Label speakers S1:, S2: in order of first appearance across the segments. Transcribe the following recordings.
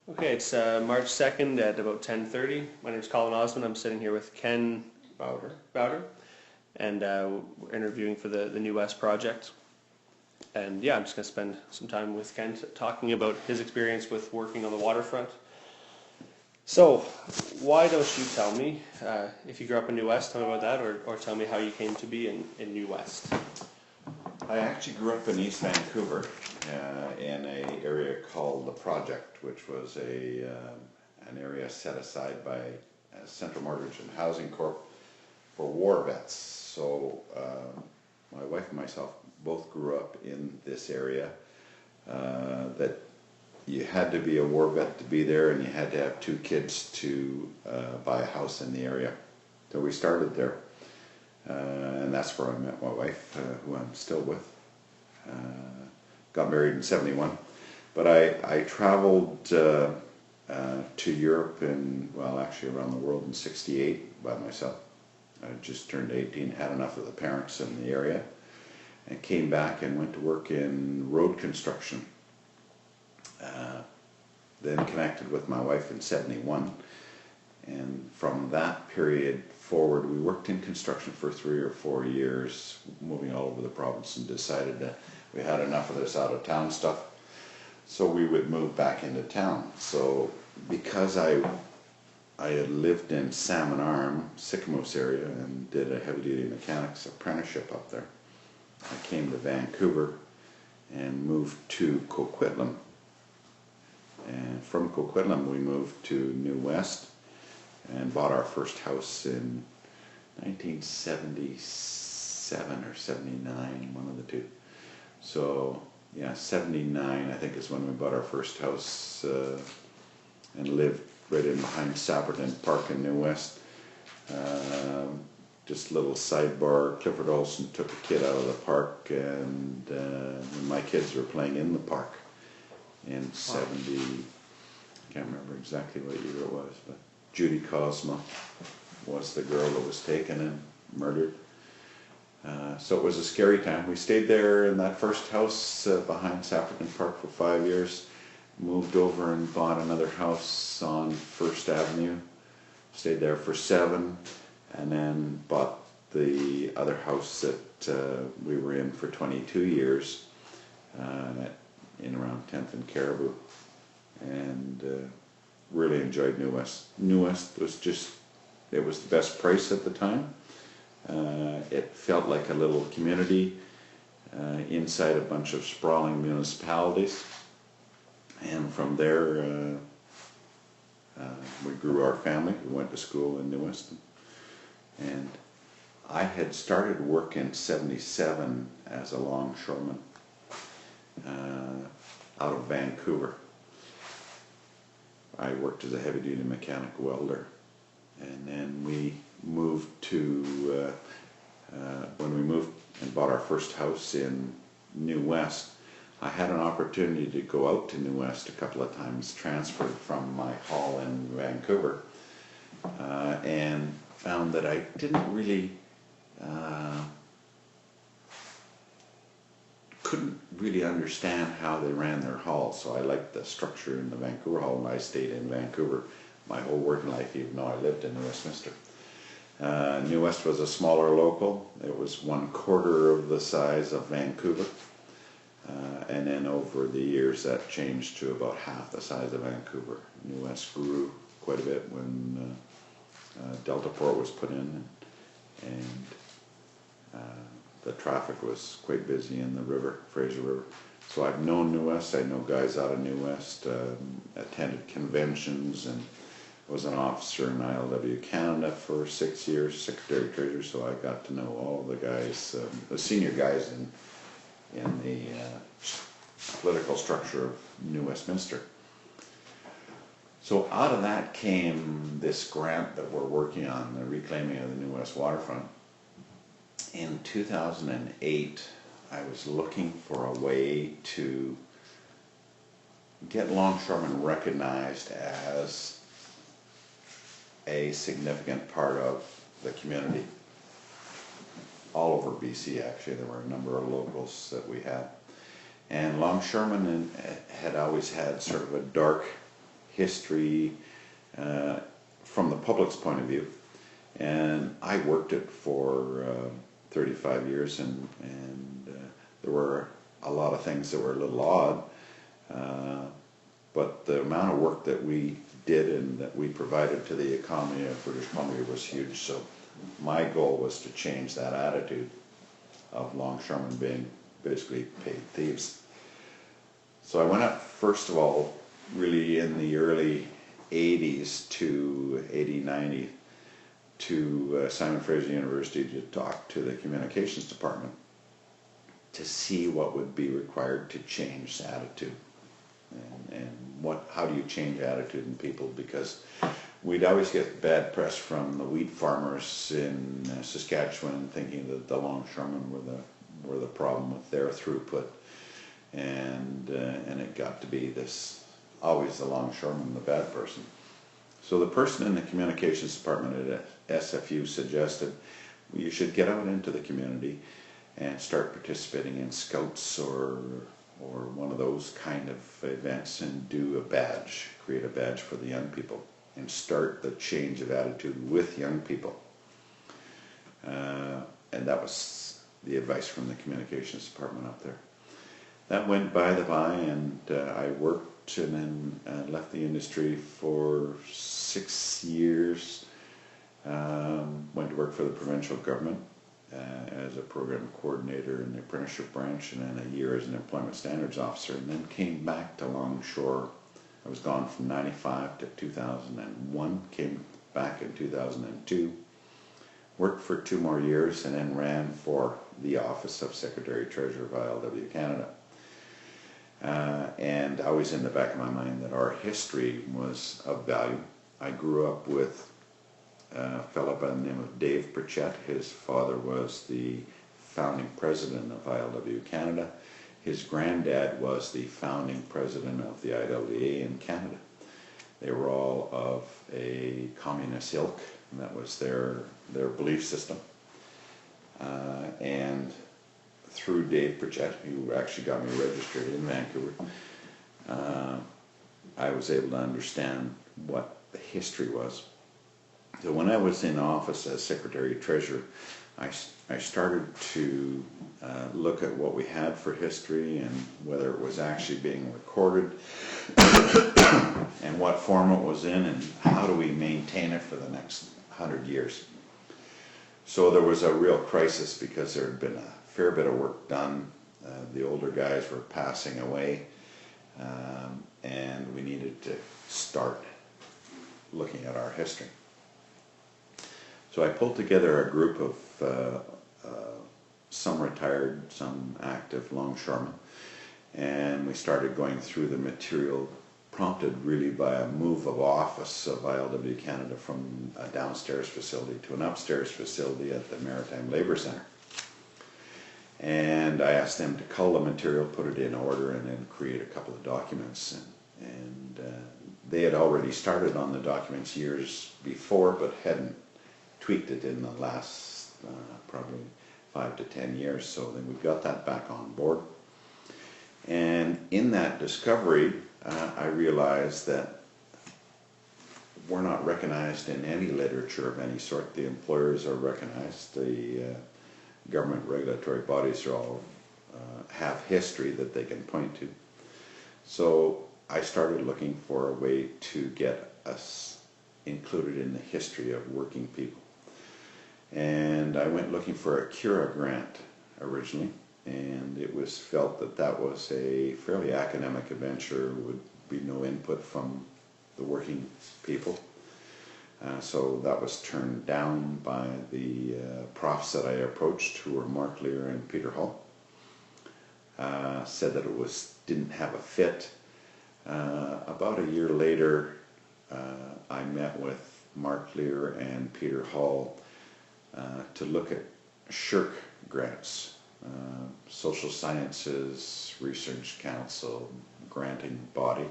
S1: Okay, it's March 2nd at about 10:30. My name is Colin Osmond. I'm sitting here with Ken Bauder, and we're interviewing for the New West project. And yeah, I'm just going to spend some time with Ken talking about his experience with working on the waterfront. So, why don't you tell me, if you grew up in New West, tell me about that, or tell me how you came to be in New West.
S2: I actually grew up in East Vancouver in an area called the Project, which was an area set aside by Central Mortgage and Housing Corp for war vets. So my wife and myself both grew up in this area. That you had to be a war vet to be there, and you had to have 2 kids to buy a house in the area. So we started there. And that's where I met my wife, who I'm still with. Got married in '71. But I traveled to Europe and, well, actually around the world in '68 by myself. I just turned 18, had enough of the parents in the area, and came back and went to work in road construction. Then connected with my wife in '71. And from that period forward, we worked in construction for 3 or 4 years, moving all over the province, and decided that we had enough of this out-of-town stuff, so we would move back into town. So because I had lived in Salmon Arm, Sycamore area, and did a heavy-duty mechanics apprenticeship up there, I came to Vancouver and moved to Coquitlam. And from Coquitlam, we moved to New West and bought our first house in 1977 or '79, one of the two. So yeah, '79 I think is when we bought our first house, and lived right in behind Sapperton Park in New West. Just a little sidebar, Clifford Olson took a kid out of the park, and my kids were playing in the park in '70, I can't remember exactly what year it was, but Judy Cosma was the girl that was taken and murdered. So it was a scary time. We stayed there in that first house behind Sapperton Park for 5 years, moved over and bought another house on First Avenue, stayed there for 7, and then bought the other house that we were in for 22 years in around 10th and Caribou, and really enjoyed New West. New West was it was the best price at the time. It felt like a little community inside a bunch of sprawling municipalities. And from there, we grew our family. We went to school in New West. And I had started work in '77 as a longshoreman out of Vancouver. I worked as a heavy-duty mechanic welder, and then we moved to, when we moved and bought our first house in New West, I had an opportunity to go out to New West a couple of times, transferred from my hall in Vancouver, and found that I didn't really, couldn't really understand how they ran their hall. So I liked the structure in the Vancouver hall, and I stayed in Vancouver my whole working life, even though I lived in Westminster. New West was a smaller local. It was 1/4 of the size of Vancouver, and then over the years that changed to about half the size of Vancouver. New West grew quite a bit when Delta Port was put in, and the traffic was quite busy in the river, Fraser River. So I've known New West. I know guys out of New West, attended conventions, and was an officer in ILW Canada for 6 years, Secretary Treasurer, so I got to know all the guys, the senior guys in the political structure of New Westminster. So out of that came this grant that we're working on, the reclaiming of the New West waterfront. In 2008, I was looking for a way to get longshoremen recognized as a significant part of the community. All over BC, actually, there were a number of locals that we had. And longshoremen had always had sort of a dark history from the public's point of view. And I worked it for 35 years, and there were a lot of things that were a little odd, but the amount of work that we did and that we provided to the economy of British Columbia was huge. So my goal was to change that attitude of longshoremen being basically paid thieves. So I went up, first of all, really in the early 80s to 80, 90, to Simon Fraser University to talk to the communications department to see what would be required to change attitude. And how do you change attitude in people? Because we'd always get bad press from the wheat farmers in Saskatchewan, thinking that the longshoremen were the problem with their throughput, and it got to be this always the longshoreman, the bad person. So the person in the communications department at SFU suggested you should get out into the community and start participating in scouts or one of those kind of events and do a badge, create a badge for the young people and start the change of attitude with young people. And that was the advice from the communications department up there. That went by the by, and I worked and then left the industry for 6 years. Went to work for the provincial government as a program coordinator in the apprenticeship branch, and then a year as an employment standards officer, and then came back to Longshore. I was gone from 95 to 2001, came back in 2002, worked for 2 more years, and then ran for the office of Secretary Treasurer of ILW Canada. And always in the back of my mind that our history was of value. I grew up with a fellow by the name of Dave Pritchett. His father was the founding president of ILW Canada. His granddad was the founding president of the IWA in Canada. They were all of a communist ilk, and that was their belief system. And through Dave Pritchett, who actually got me registered in Vancouver, I was able to understand what the history was. So when I was in office as Secretary Treasurer, I started to look at what we had for history and whether it was actually being recorded and what form it was in and how do we maintain it for the next 100 years. So there was a real crisis because there had been a fair bit of work done. The older guys were passing away, and we needed to start looking at our history. So I pulled together a group of some retired, some active longshoremen, and we started going through the material, prompted really by a move of office of ILW Canada from a downstairs facility to an upstairs facility at the Maritime Labour Centre. And I asked them to cull the material, put it in order, and then create a couple of documents. And they had already started on the documents years before, but hadn't tweaked it in the last probably 5 to 10 years. So then we got that back on board. And in that discovery, I realized that we're not recognized in any literature of any sort. The employers are recognized. The government regulatory bodies are all have history that they can point to. So I started looking for a way to get us included in the history of working people. And I went looking for a Cura grant originally, and it was felt that that was a fairly academic adventure, would be no input from the working people. So that was turned down by the profs that I approached, who were Mark Lear and Peter Hall. Said that it didn't have a fit. About a year later, I met with Mark Lear and Peter Hall to look at SHIRC grants, Social Sciences Research Council granting body,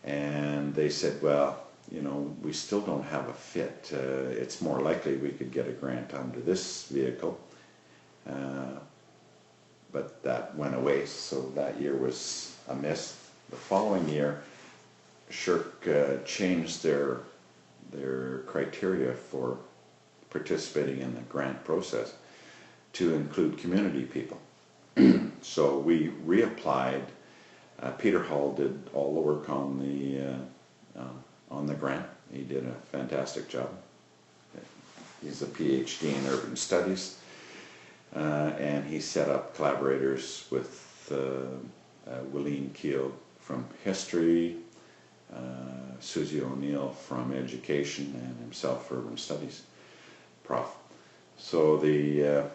S2: and they said, well, you know, we still don't have a fit. It's more likely we could get a grant under this vehicle, but that went away, so that year was a miss. The following year, Shirk changed their criteria for participating in the grant process to include community people. So we reapplied. Peter Hall did all the work on the grant. He did a fantastic job. He's a PhD in urban studies, and he set up collaborators with Willeen Keel from history, Susie O'Neill from education, and himself for urban studies prof. So the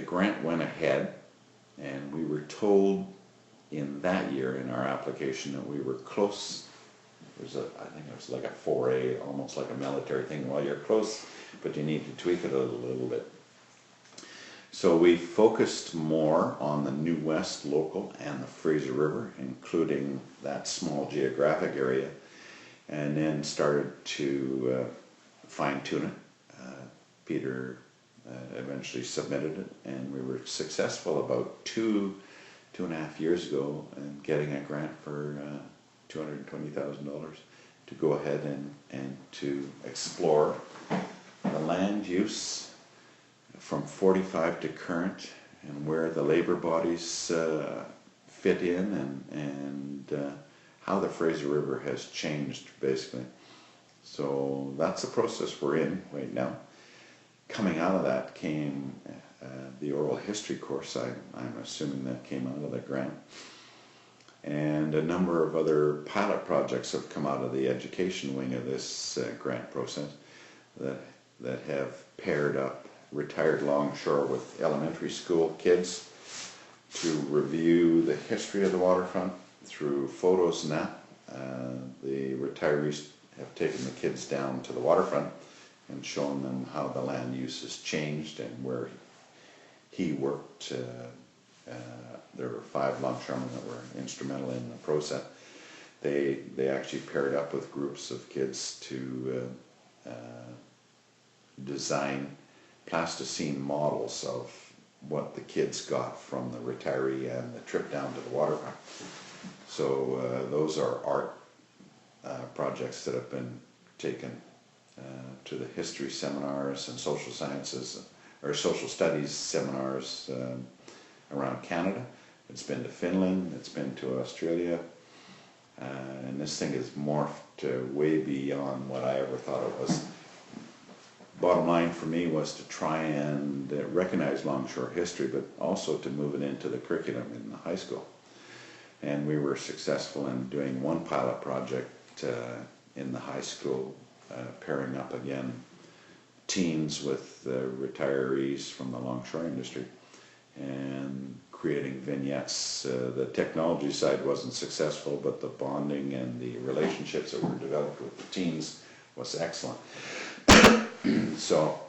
S2: grant went ahead, and we were told in that year in our application that we were close. I think it was like a 4A, almost like a military thing. Well, you're close, but you need to tweak it a little bit. So we focused more on the New West local and the Fraser River, including that small geographic area, and then started to fine-tune it. Peter eventually submitted it, and we were successful about two and a half years ago in getting a grant for $220,000 to go ahead and to explore the land use from 45 to current, and where the labor bodies fit in, and how the Fraser River has changed, basically. So that's the process we're in right now. Coming out of that came the oral history course. I'm assuming that came out of the grant. And a number of other pilot projects have come out of the education wing of this grant process that have paired up retired longshore with elementary school kids to review the history of the waterfront through photos and that. The retirees have taken the kids down to the waterfront and shown them how the land use has changed and where he worked. There were 5 longshoremen that were instrumental in the process. They actually paired up with groups of kids to design plasticine models of what the kids got from the retiree and the trip down to the waterfront. So those are art projects that have been taken to the history seminars and social sciences or social studies seminars around Canada. It's been to Finland, it's been to Australia, and this thing has morphed way beyond what I ever thought it was. Bottom line for me was to try and recognize longshore history, but also to move it into the curriculum in the high school. And we were successful in doing one pilot project in the high school, pairing up again teens with retirees from the longshore industry and creating vignettes. The technology side wasn't successful, but the bonding and the relationships that were developed with the teens was excellent. So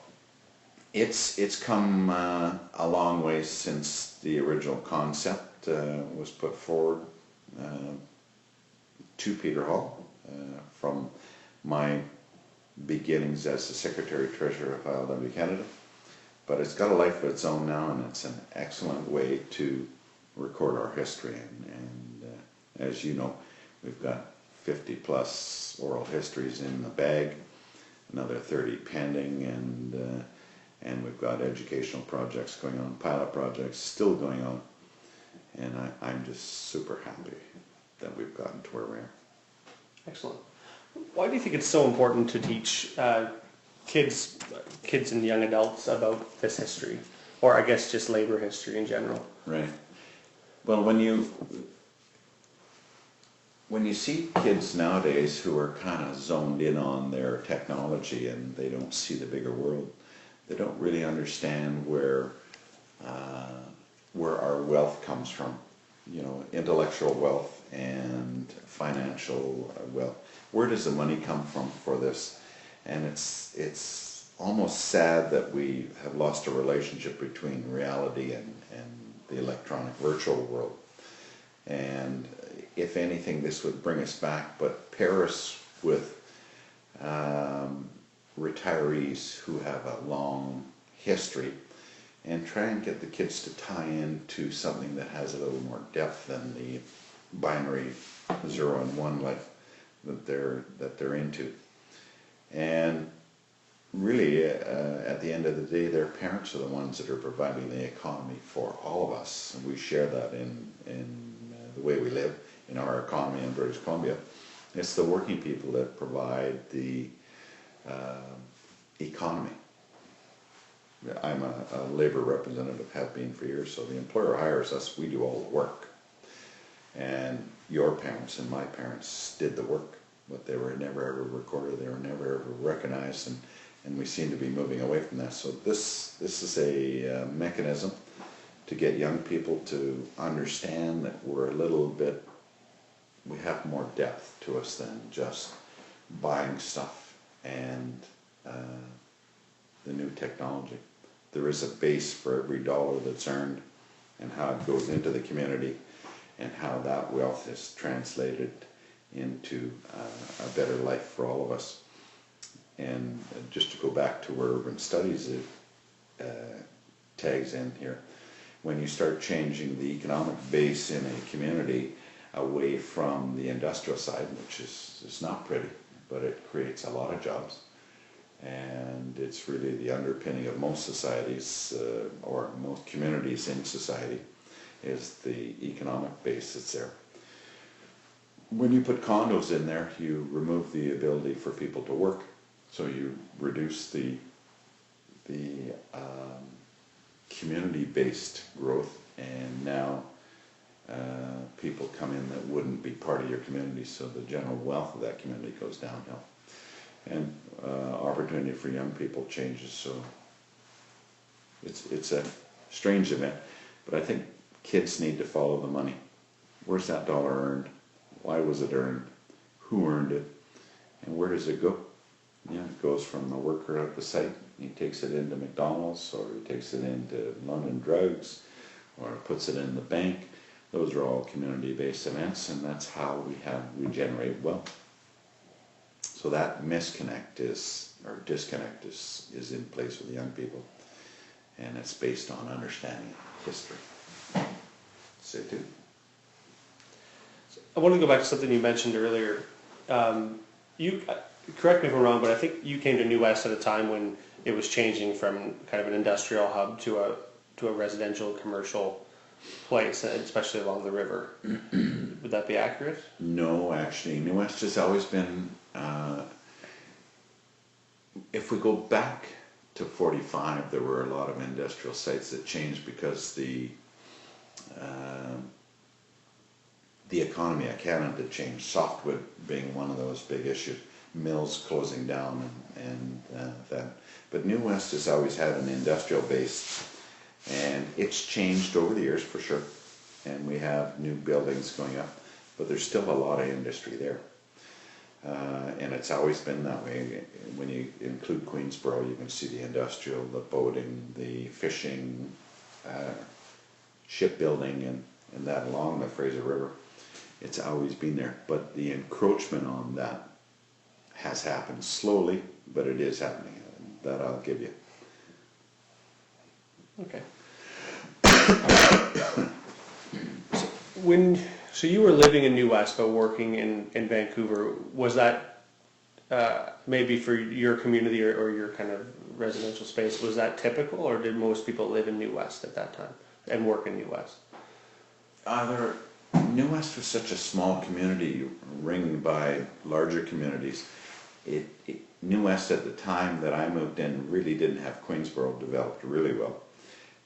S2: it's come a long way since the original concept was put forward to Peter Hall from my beginnings as the Secretary-Treasurer of ILW Canada. But it's got a life of its own now, and it's an excellent way to record our history. And as you know, we've got 50 plus oral histories in the bag, another 30 pending, and we've got educational projects going on, pilot projects still going on, and I'm just super happy that we've gotten to where we are.
S1: Excellent. Why do you think it's so important to teach kids and young adults about this history, or I guess just labor history in general?
S2: Right. Well, when you see kids nowadays who are kind of zoned in on their technology and they don't see the bigger world, they don't really understand where our wealth comes from, you know, intellectual wealth and financial wealth. Where does the money come from for this? And it's almost sad that we have lost a relationship between reality and the electronic virtual world. And if anything, this would bring us back, but pair us with retirees who have a long history and try and get the kids to tie into something that has a little more depth than the binary 0 and 1 life that they're into. And really, at the end of the day, their parents are the ones that are providing the economy for all of us. And we share that in the way we live, in our economy in British Columbia. It's the working people that provide the economy. I'm a labor representative, have been for years, so the employer hires us, we do all the work. And your parents and my parents did the work, but they were never ever recorded, they were never ever recognized, and we seem to be moving away from that. So this is a mechanism to get young people to understand that we're a little bit, we have more depth to us than just buying stuff and the new technology. There is a base for every dollar that's earned and how it goes into the community and how that wealth is translated into a better life for all of us. And just to go back to where urban studies tags in here, when you start changing the economic base in a community away from the industrial side, which is not pretty, but it creates a lot of jobs, and it's really the underpinning of most societies or most communities in society, is the economic base that's there. When you put condos in there, you remove the ability for people to work, so you reduce the community-based growth, and now people come in that wouldn't be part of your community, so the general wealth of that community goes downhill. And opportunity for young people changes, so it's a strange event, but I think kids need to follow the money. Where's that dollar earned? Why was it earned? Who earned it? And where does it go? You know, it goes from a worker at the site, he takes it into McDonald's, or he takes it into London Drugs, or puts it in the bank. Those are all community-based events, and that's how we generate wealth. So that disconnect is in place with the young people, and it's based on understanding history. Say too.
S1: I want to go back to something you mentioned earlier. You correct me if I'm wrong, but I think you came to New West at a time when it was changing from kind of an industrial hub to a residential commercial place, especially along the river. Would that be accurate?
S2: No, actually, New West has always been. If we go back to 45, there were a lot of industrial sites that changed because the economy of Canada changed. Softwood being one of those big issues, mills closing down, and that. But New West has always had an industrial base, and it's changed over the years for sure. And we have new buildings going up, but there's still a lot of industry there. And it's always been that way. When you include Queensborough, you can see the industrial, the boating, the fishing, shipbuilding, and that along the Fraser River. It's always been there. But the encroachment on that has happened slowly, but it is happening. That I'll give you.
S1: Okay. So you were living in New West but working in Vancouver. Was that maybe for your community or your kind of residential space, was that typical, or did most people live in New West at that time and work in New West?
S2: New West was such a small community ringed by larger communities. New West at the time that I moved in really didn't have Queensborough developed really well.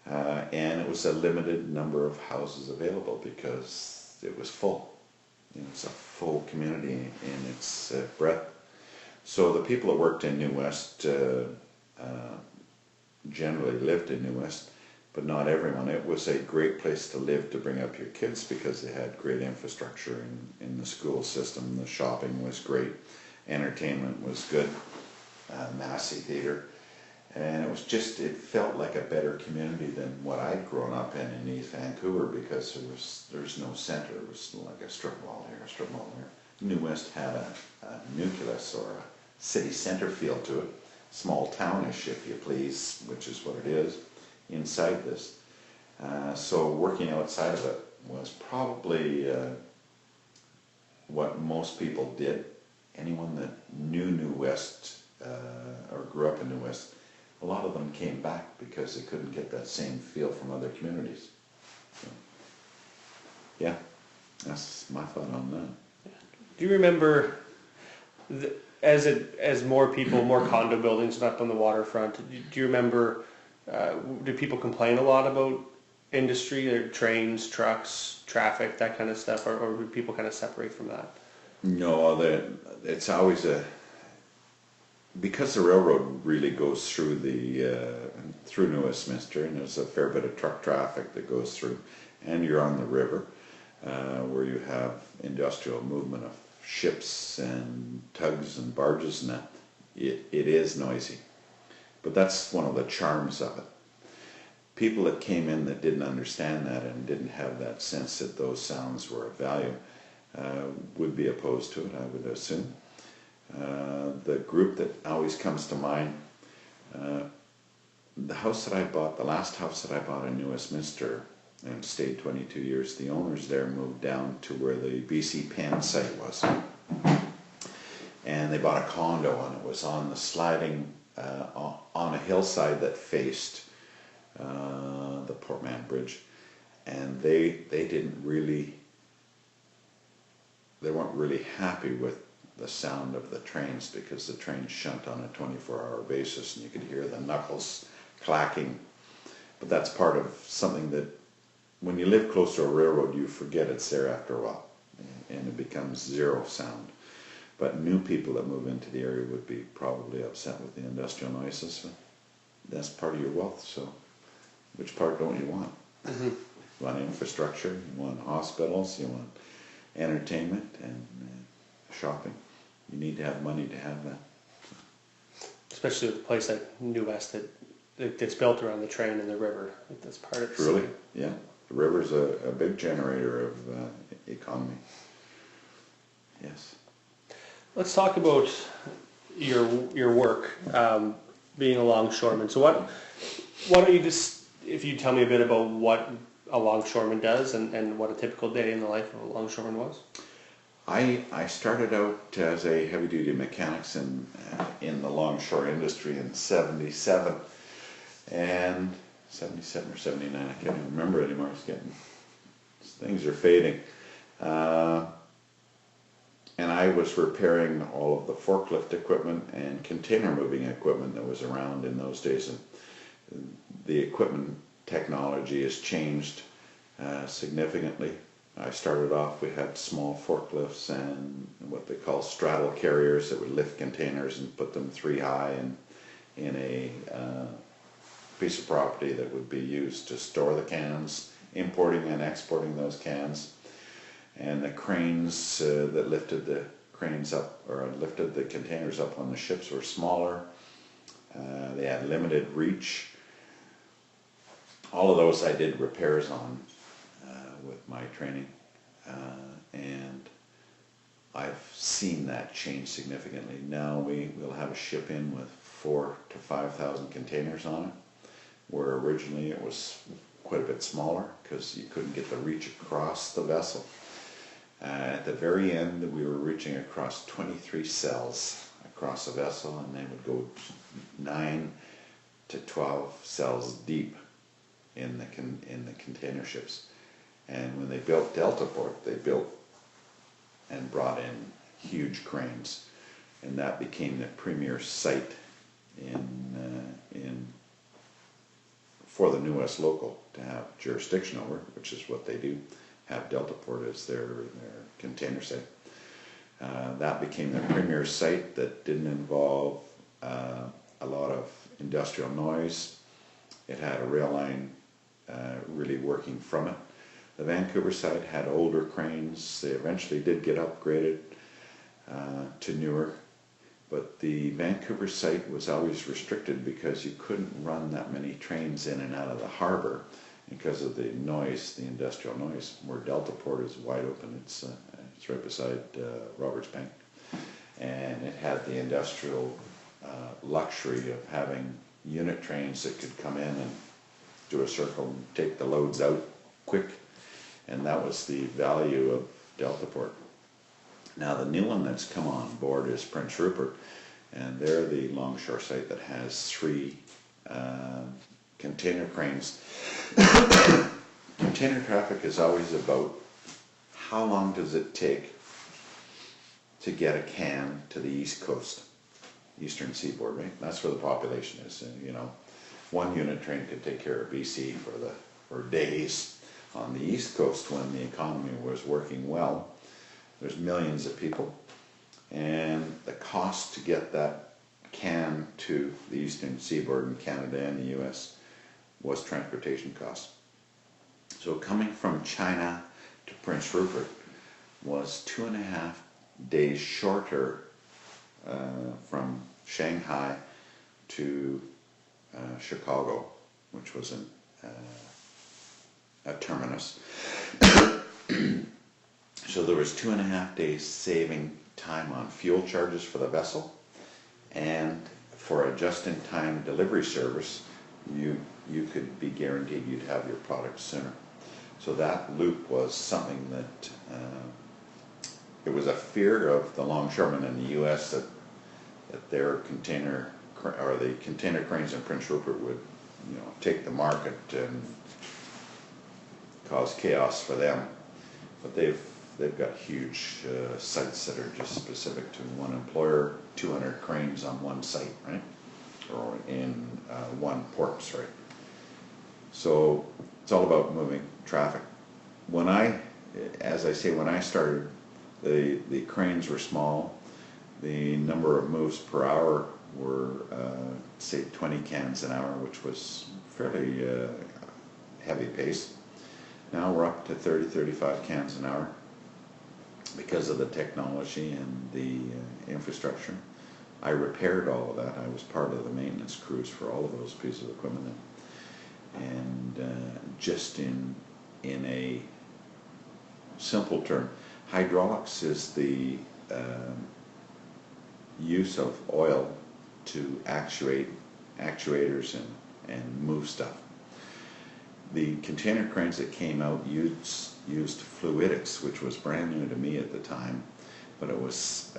S2: And it was a limited number of houses available because it was full. You know, it's a full community in its breadth. So the people that worked in New West generally lived in New West, but not everyone. It was a great place to live to bring up your kids because they had great infrastructure in the school system. The shopping was great, entertainment was good, Massey Theatre. And it felt like a better community than what I'd grown up in East Vancouver, because there's no center. It was like a strip mall here, a strip mall there. New West had a nucleus or a city center feel to it, small townish if you please, which is what it is inside this. So working outside of it was probably what most people did, anyone that knew New West or grew up in New West, a lot of them came back because they couldn't get that same feel from other communities. So, yeah, that's my thought on that.
S1: Do you remember, as more people, more condo buildings went up on the waterfront, do you remember, did people complain a lot about industry, or trains, trucks, traffic, that kind of stuff, or would people kind of separate from that?
S2: No, it's always because the railroad really goes through through New Westminster, and there's a fair bit of truck traffic that goes through, and you're on the river, where you have industrial movement of ships and tugs and barges and that. It is noisy, but that's one of the charms of it. People that came in that didn't understand that and didn't have that sense that those sounds were of value would be opposed to it, I would assume. The group that always comes to mind, the house that I bought, the last house that I bought in New Westminster and stayed 22 years, the owners there moved down to where the BC Penn site was. And they bought a condo, and it was on the sliding, on a hillside that faced the Portman Bridge. And they weren't really happy with the sound of the trains, because the trains shunt on a 24-hour basis and you could hear the knuckles clacking. But that's part of something that when you live close to a railroad, you forget it's there after a while, and it becomes zero sound. But new people that move into the area would be probably upset with the industrial noises. But that's part of your wealth, so which part don't you want?
S1: Mm-hmm.
S2: You want infrastructure, you want hospitals, you want entertainment and shopping. You need to have money to have that.
S1: Especially with a place like New West that's built around the train and the river. That's part of the
S2: Truly,
S1: city.
S2: yeah. The river's a big generator of economy. Yes.
S1: Let's talk about your work, being a longshoreman. So why don't you just, if you tell me a bit about what a longshoreman does and what a typical day in the life of a longshoreman was?
S2: I started out as a heavy-duty mechanics in the longshore industry in 77, and 77 or 79, I can't even remember anymore. Things are fading. And I was repairing all of the forklift equipment and container moving equipment that was around in those days. And the equipment technology has changed significantly. I started off, we had small forklifts and what they call straddle carriers that would lift containers and put them 3 high in a piece of property that would be used to store the cans, importing and exporting those cans. And the cranes that lifted the cranes up, or lifted the containers up on the ships, were smaller. They had limited reach. All of those I did repairs on with my training, and I've seen that change significantly. Now we'll have a ship in with 4,000 to 5,000 containers on it, where originally it was quite a bit smaller because you couldn't get the reach across the vessel. At the very end, we were reaching across 23 cells across a vessel, and they would go 9 to 12 cells deep in the container ships. And when they built Deltaport, they built and brought in huge cranes, and that became the premier site for the New West local to have jurisdiction over, which is what they do, have Deltaport as their container site. That became their premier site that didn't involve a lot of industrial noise. It had a rail line really working from it. The Vancouver site had older cranes. They eventually did get upgraded to newer, but the Vancouver site was always restricted because you couldn't run that many trains in and out of the harbor because of the noise, the industrial noise. Where Deltaport is wide open, it's right beside Roberts Bank, and it had the industrial luxury of having unit trains that could come in and do a circle and take the loads out quick, and that was the value of Deltaport. Now the new one that's come on board is Prince Rupert, and they're the longshore site that has 3 container cranes. Container traffic is always about how long does it take to get a can to the East Coast, Eastern Seaboard, right? That's where the population is, and you know, 1 unit train could take care of BC for days. On the East Coast, when the economy was working well, there's millions of people, and the cost to get that can to the Eastern Seaboard in Canada and the US was transportation costs. So coming from China to Prince Rupert was 2.5 days shorter from Shanghai to Chicago, which was a terminus. So there was 2.5 days saving time on fuel charges for the vessel, and for a just-in-time delivery service, you could be guaranteed you'd have your product sooner. So that loop was something that it was a fear of the longshoremen in the U.S. that their container or the container cranes in Prince Rupert would, you know, take the market and cause chaos for them. But they've got huge sites that are just specific to one employer, 200 cranes on one site, right? Or in one port, sorry. So it's all about moving traffic. When as I say, when I started, the cranes were small. The number of moves per hour were, say, 20 cans an hour, which was fairly heavy pace. Now we're up to 30, 35 cans an hour because of the technology and the infrastructure. I repaired all of that. I was part of the maintenance crews for all of those pieces of equipment. And just in a simple term, hydraulics is the use of oil to actuate actuators and move stuff. The container cranes that came out used fluidics, which was brand new to me at the time, but it was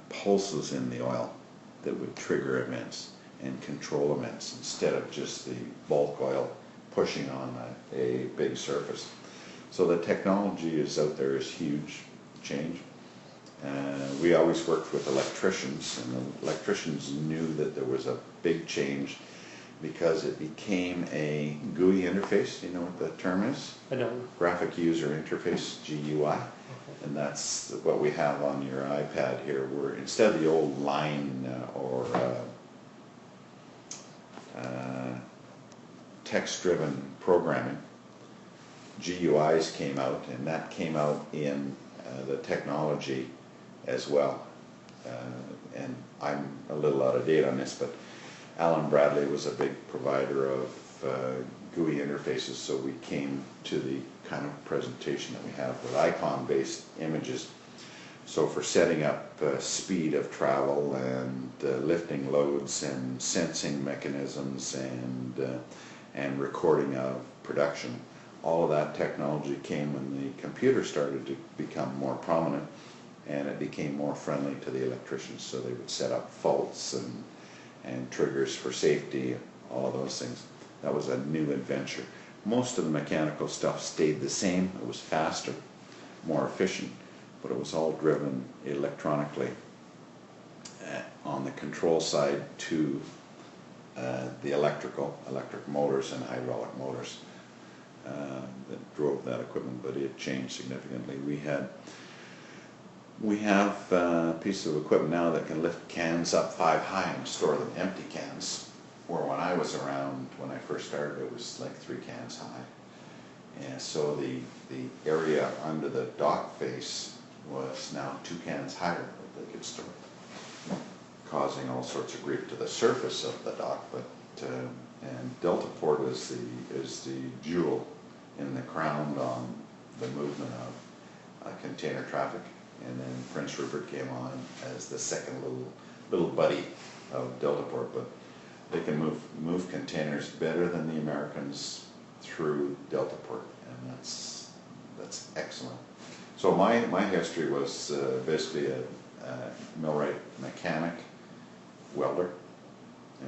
S2: pulses in the oil that would trigger events and control events instead of just the bulk oil pushing on a big surface. So the technology is out there, is huge change. We always worked with electricians, and the electricians knew that there was a big change because it became a GUI interface. You know what the term is?
S1: I don't.
S2: Graphic User Interface, GUI. Okay. And that's what we have on your iPad here, where instead of the old line or text-driven programming, GUIs came out, and that came out in the technology as well. And I'm a little out of date on this, but Alan Bradley was a big provider of GUI interfaces, so we came to the kind of presentation that we have with icon-based images. So for setting up speed of travel and lifting loads and sensing mechanisms and recording of production, all of that technology came when the computer started to become more prominent, and it became more friendly to the electricians, so they would set up faults and triggers for safety, all of those things. That was a new adventure. Most of the mechanical stuff stayed the same. It was faster, more efficient, but it was all driven electronically on the control side to the electric motors and hydraulic motors that drove that equipment, but it changed significantly. We have a piece of equipment now that can lift cans up 5 high and store them empty cans, where when I was around, when I first started, it was like 3 cans high. And so the area under the dock face was now 2 cans higher that they could store, causing all sorts of grief to the surface of the dock. But and Delta Port is the jewel in the crown on the movement of container traffic. And then Prince Rupert came on as the second little buddy of Delta Port, but they can move containers better than the Americans through Delta Port, and that's excellent. So my history was basically a millwright mechanic, welder,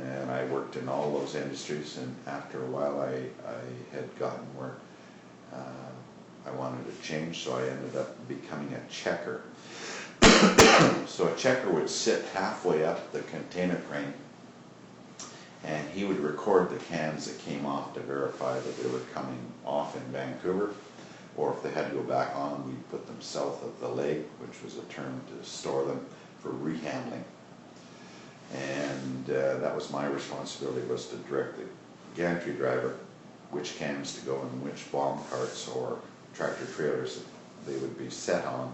S2: and I worked in all those industries, and after a while I had gotten where I wanted to change, so I ended up becoming a checker. So a checker would sit halfway up the container crane, and he would record the cans that came off to verify that they were coming off in Vancouver, or if they had to go back on, we'd put them south of the lake, which was a term to store them for rehandling. And that was my responsibility, was to direct the gantry driver which cans to go in which bomb carts or tractor trailers they would be set on,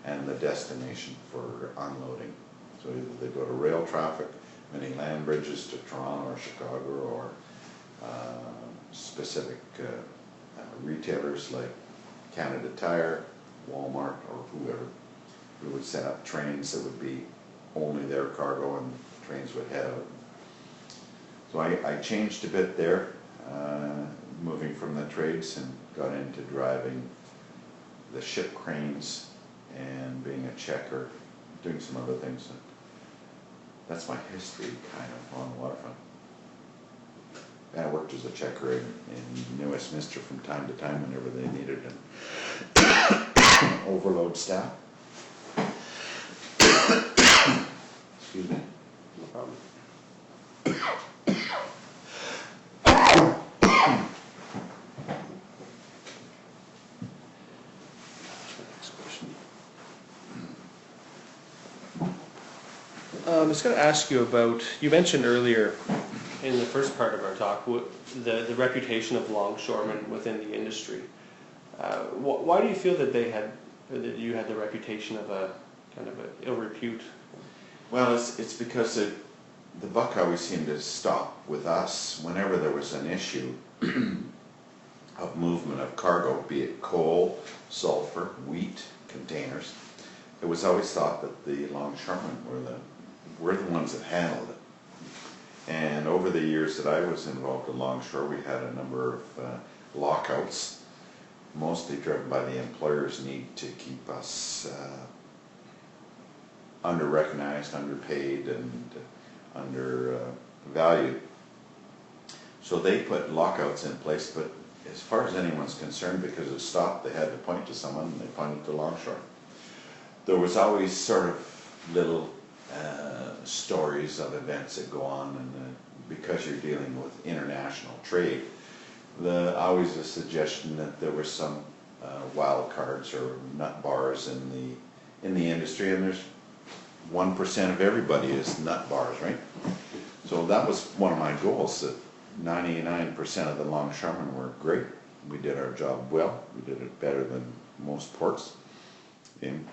S2: and the destination for unloading. So either they go to rail traffic, many land bridges to Toronto or Chicago, or specific retailers like Canada Tire, Walmart, or whoever. We would set up trains that would be only their cargo, and trains would head out. So I changed a bit there, moving from the trades, and got into driving the ship cranes and being a checker, doing some other things. That's my history, kind of, on the waterfront. And I worked as a checker in New Westminster from time to time whenever they needed an overload staff. Excuse me.
S1: No problem. Next question. I'm just going to ask you about, you mentioned earlier in the first part of our talk, the reputation of longshoremen within the industry. Why do you feel that that you had the reputation of a kind of an ill repute?
S2: Well, it's because the buck always seemed to stop with us whenever there was an issue of movement of cargo, be it coal, sulfur, wheat, containers. It was always thought that the longshoremen were the ones that handled it. And over the years that I was involved in longshore, we had a number of lockouts, mostly driven by the employer's need to keep us under-recognized, underpaid, and undervalued. So they put lockouts in place, but as far as anyone's concerned, because it stopped, they had to point to someone, and they pointed to longshore. There was always sort of little stories of events that go on, and because you're dealing with international trade, always a suggestion that there were some wild cards or nut bars in the industry, and there's 1% of everybody is nut bars, right? So that was one of my goals, that 99% of the longshoremen were great. We did our job well. We did it better than most ports in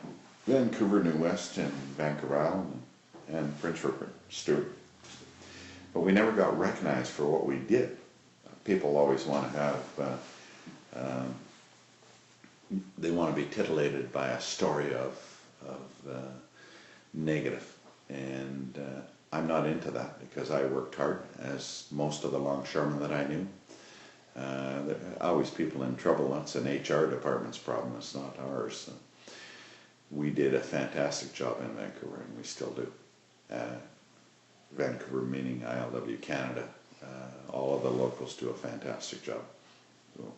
S2: Vancouver, New West, and Vancouver Island, and Prince Rupert, Stewart. But we never got recognized for what we did. People always want to have, they want to be titillated by a story of negative. And I'm not into that, because I worked hard, as most of the longshoremen that I knew. There are always people in trouble. That's an HR department's problem, it's not ours. So we did a fantastic job in Vancouver, and we still do. Vancouver meaning ILW Canada. All of the locals do a fantastic job. So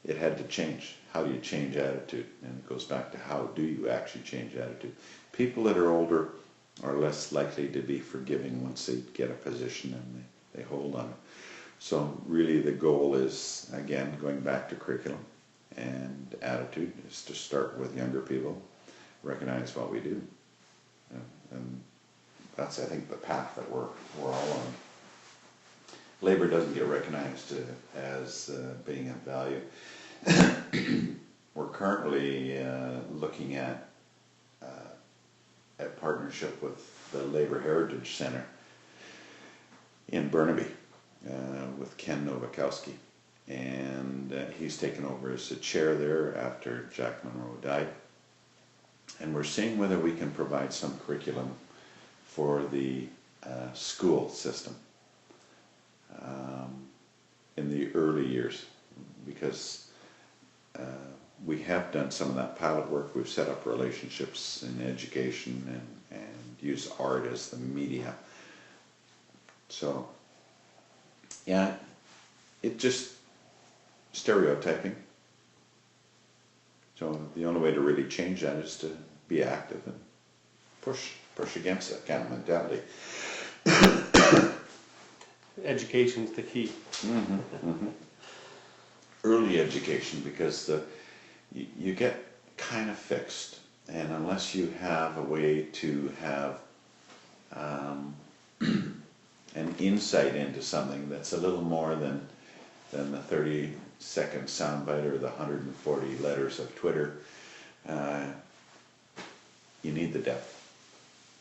S2: it had to change. How do you change attitude? And it goes back to, how do you actually change attitude? People that are older are less likely to be forgiving once they get a position and they hold on it. So really the goal is, again, going back to curriculum and attitude, is to start with younger people, recognize what we do. And that's, I think, the path that we're all on. Labor doesn't get recognized as being of value. We're currently looking at partnership with the Labour Heritage Center in Burnaby with Ken Nowakowski, and he's taken over as the chair there after Jack Monroe died. And we're seeing whether we can provide some curriculum for the school system in the early years, because we have done some of that pilot work. We've set up relationships in education and use art as the media. So, yeah, it just stereotyping. So the only way to really change that is to be active and push against that kind of mentality.
S1: Education's the key.
S2: Early education, because you get kind of fixed, and unless you have a way to have an insight into something that's a little more than the 30-second soundbite or the 140 letters of Twitter, you need the depth,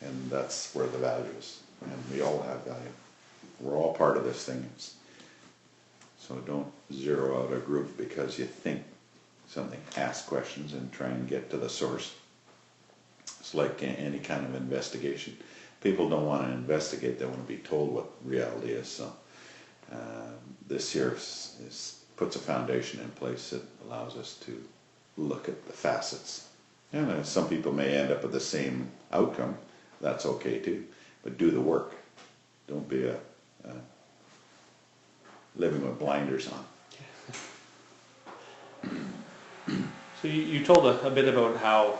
S2: and that's where the value is. And we all have value. We're all part of this thing. So don't zero out a group because you think something. Ask questions and try and get to the source. It's like any kind of investigation. People don't want to investigate, they want to be told what reality is. So this here puts a foundation in place that allows us to look at the facets. And some people may end up with the same outcome. That's okay too. But do the work. Don't be living with blinders on.
S1: So you told a bit about how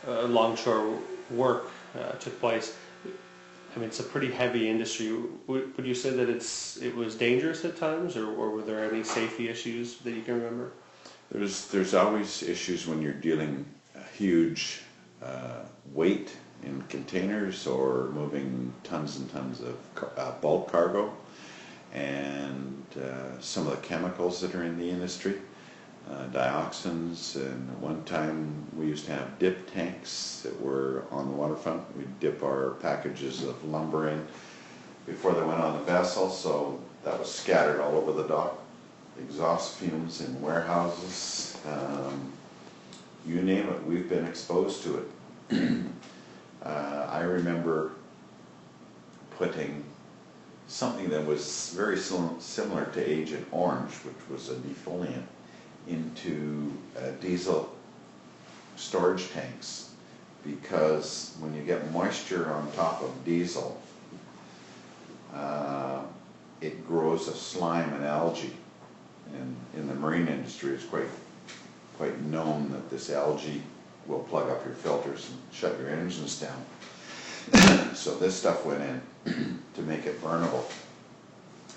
S1: longshore work took place. I mean, it's a pretty heavy industry. Would you say that it was dangerous at times, or were there any safety issues that you can remember?
S2: There's always issues when you're dealing a huge weight in containers or moving tons and tons of bulk cargo, and some of the chemicals that are in the industry, dioxins. And at one time we used to have dip tanks that were on the waterfront. We'd dip our packages of lumber in before they went on the vessel, so that was scattered all over the dock. Exhaust fumes in warehouses, you name it, we've been exposed to it. I remember putting something that was very similar to Agent Orange, which was a defoliant, into diesel storage tanks, because when you get moisture on top of diesel, it grows a slime and algae. And in the marine industry, it's quite known that this algae will plug up your filters and shut your engines down. So this stuff went in to make it burnable.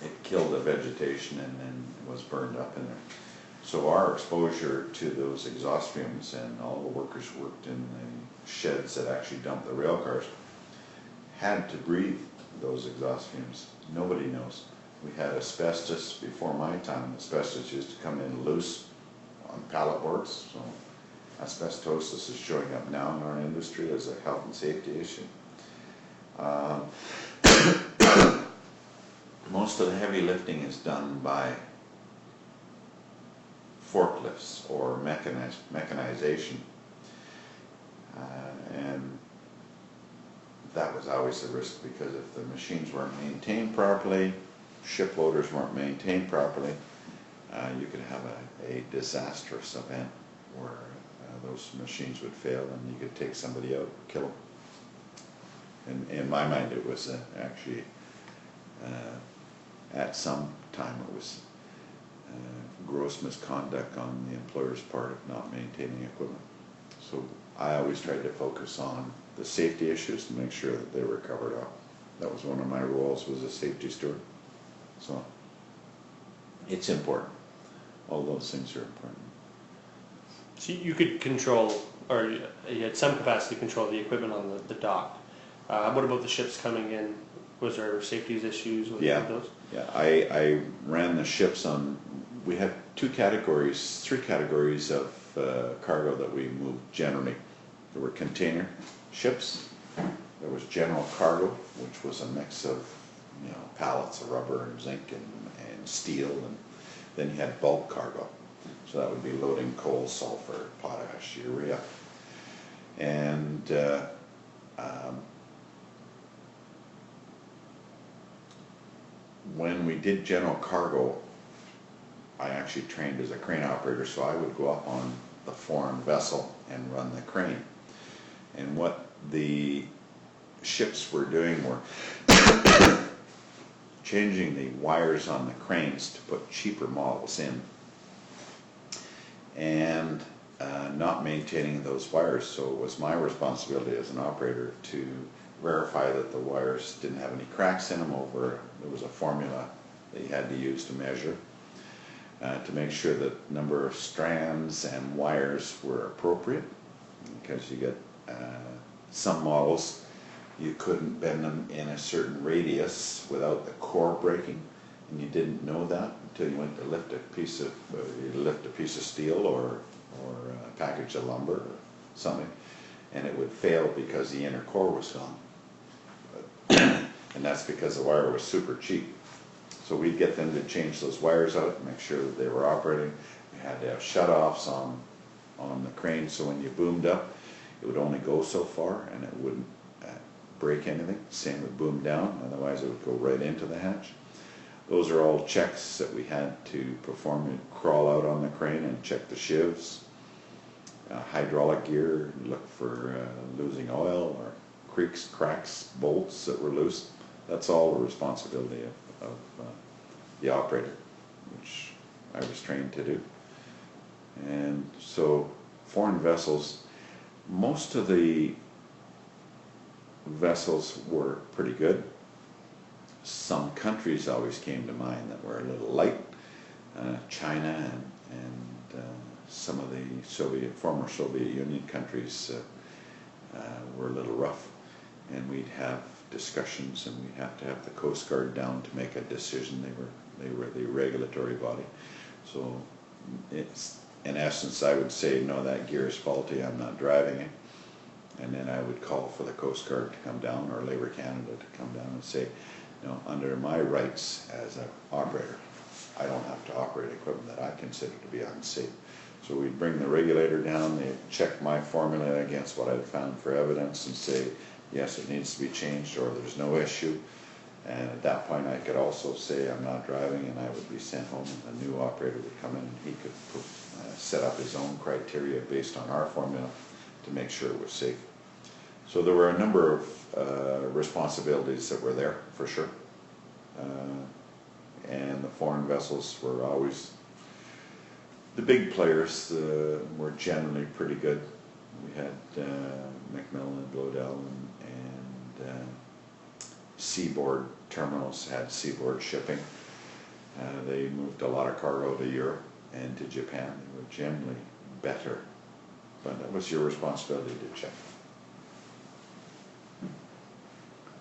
S2: It killed the vegetation and then was burned up in there. So our exposure to those exhaust fumes, and all the workers worked in the sheds that actually dumped the rail cars, had to breathe those exhaust fumes. Nobody knows. We had asbestos before my time. Asbestos used to come in loose on pallet boards, so asbestosis is showing up now in our industry as a health and safety issue. Most of the heavy lifting is done by forklifts or mechanization, and that was always the risk, because if the machines weren't maintained properly, ship loaders weren't maintained properly, you could have a disastrous event where those machines would fail and you could take somebody out, kill them. And in my mind, it was actually, at some time, it was gross misconduct on the employer's part of not maintaining equipment. So I always tried to focus on the safety issues and make sure that they were covered up. That was one of my roles, was a safety steward. So it's important. All those things are important.
S1: So you could control, or you had some capacity to control the equipment on the dock. What about the ships coming in? Was there safety issues with those?
S2: Yeah, I ran the ships on, we had three categories of cargo that we moved generally. There were container ships, there was general cargo, which was a mix of pallets of rubber and zinc and steel, and then you had bulk cargo. So that would be loading coal, sulfur, potash, urea. And when we did general cargo, I actually trained as a crane operator, so I would go up on the foreign vessel and run the crane. And what the ships were doing were changing the wires on the cranes to put cheaper models in, and not maintaining those wires. So it was my responsibility as an operator to verify that the wires didn't have any cracks in them. There was a formula that you had to use to measure, to make sure that number of strands and wires were appropriate, because you get some models you couldn't bend them in a certain radius without the core breaking, and you didn't know that until you went to lift a piece of steel or a package of lumber or something, and it would fail because the inner core was gone. And that's because the wire was super cheap. So we'd get them to change those wires out and make sure that they were operating. We had to have shut-offs on the crane, so when you boomed up, it would only go so far and it wouldn't break anything. Same with boom down, otherwise it would go right into the hatch. Those are all checks that we had to perform. We'd crawl out on the crane and check the shivs, hydraulic gear, look for losing oil or creaks, cracks, bolts that were loose. That's all the responsibility of the operator, which I was trained to do. And so foreign vessels, most of the vessels were pretty good. Some countries always came to mind that were a little light. China and some of the former Soviet Union countries were a little rough, and we'd have discussions, and we'd have to have the Coast Guard down to make a decision. They were the regulatory body. So it's, in essence, I would say, no, that gear is faulty, I'm not driving it. And then I would call for the Coast Guard to come down, or Labour Canada to come down and say, no, under my rights as an operator, I don't have to operate equipment that I consider to be unsafe. So we'd bring the regulator down, they'd check my formula against what I'd found for evidence and say, yes, it needs to be changed, or there's no issue. And at that point I could also say I'm not driving, and I would be sent home, and a new operator would come in and he could set up his own criteria based on our formula to make sure it was safe. So there were a number of responsibilities that were there, for sure. And the foreign vessels were always, the big players were generally pretty good. We had Macmillan, Bauder, and Seaboard terminals had Seaboard shipping. They moved a lot of cargo to Europe and to Japan. They were generally better, but that was your responsibility to check.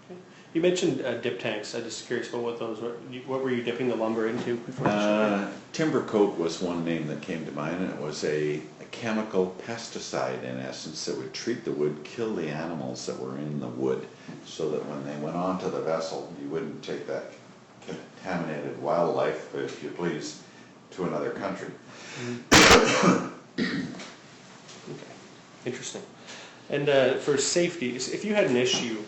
S1: Okay. You mentioned dip tanks. I'm just curious about what those were. What were you dipping the lumber into before?
S2: Timber coat was one name that came to mind, and it was a chemical pesticide, in essence, that would treat the wood, kill the animals that were in the wood, so that when they went onto the vessel, you wouldn't take that contaminated wildlife, if you please, to another country.
S1: Okay, interesting. And for safety, if you had an issue,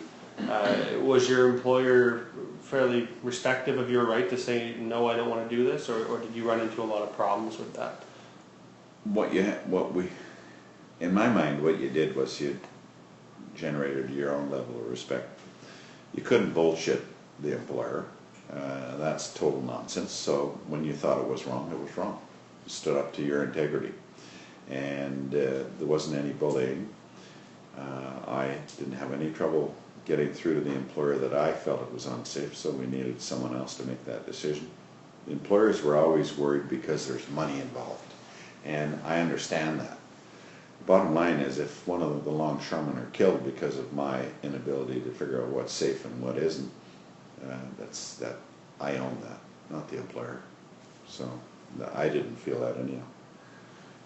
S1: was your employer fairly respectful of your right to say, no, I don't want to do this, or did you run into a lot of problems with that?
S2: In my mind, what you did was you generated your own level of respect. You couldn't bullshit the employer. That's total nonsense. So when you thought it was wrong, it was wrong. You stood up to your integrity. And there wasn't any bullying. I didn't have any trouble getting through to the employer that I felt it was unsafe, so we needed someone else to make that decision. The employers were always worried because there's money involved, and I understand that. Bottom line is, if one of the longshoremen are killed because of my inability to figure out what's safe and what isn't, I own that, not the employer. So I didn't feel that anyhow.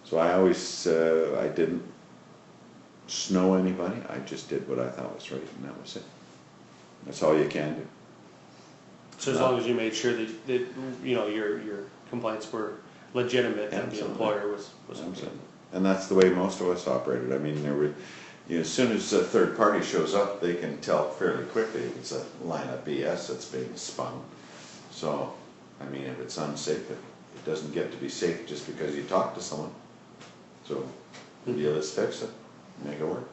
S2: So I always, I didn't snow anybody. I just did what I thought was right, and that was it. That's all you can do.
S1: So as long as you made sure that you know your complaints were legitimate, and the employer was okay.
S2: And that's the way most of us operated. I mean, as soon as a third party shows up, they can tell fairly quickly if it's a line of BS that's being spun. So, I mean, if it's unsafe, it doesn't get to be safe just because you talk to someone. So Yeah, let's fix it, make it work.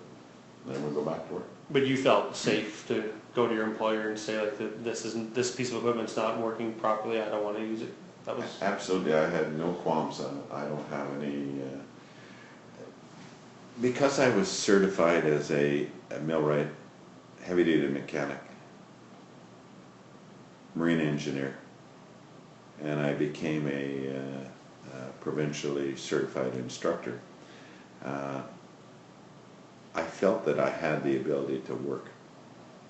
S2: Then we'll go back to work.
S1: But you felt safe to go to your employer and say like, this piece of equipment's not working properly, I don't want to use it. That was
S2: Absolutely, I had no qualms on it. I don't have any, because I was certified as a millwright, heavy-duty mechanic, marine engineer, and I became a provincially certified instructor. I felt that I had the ability to work.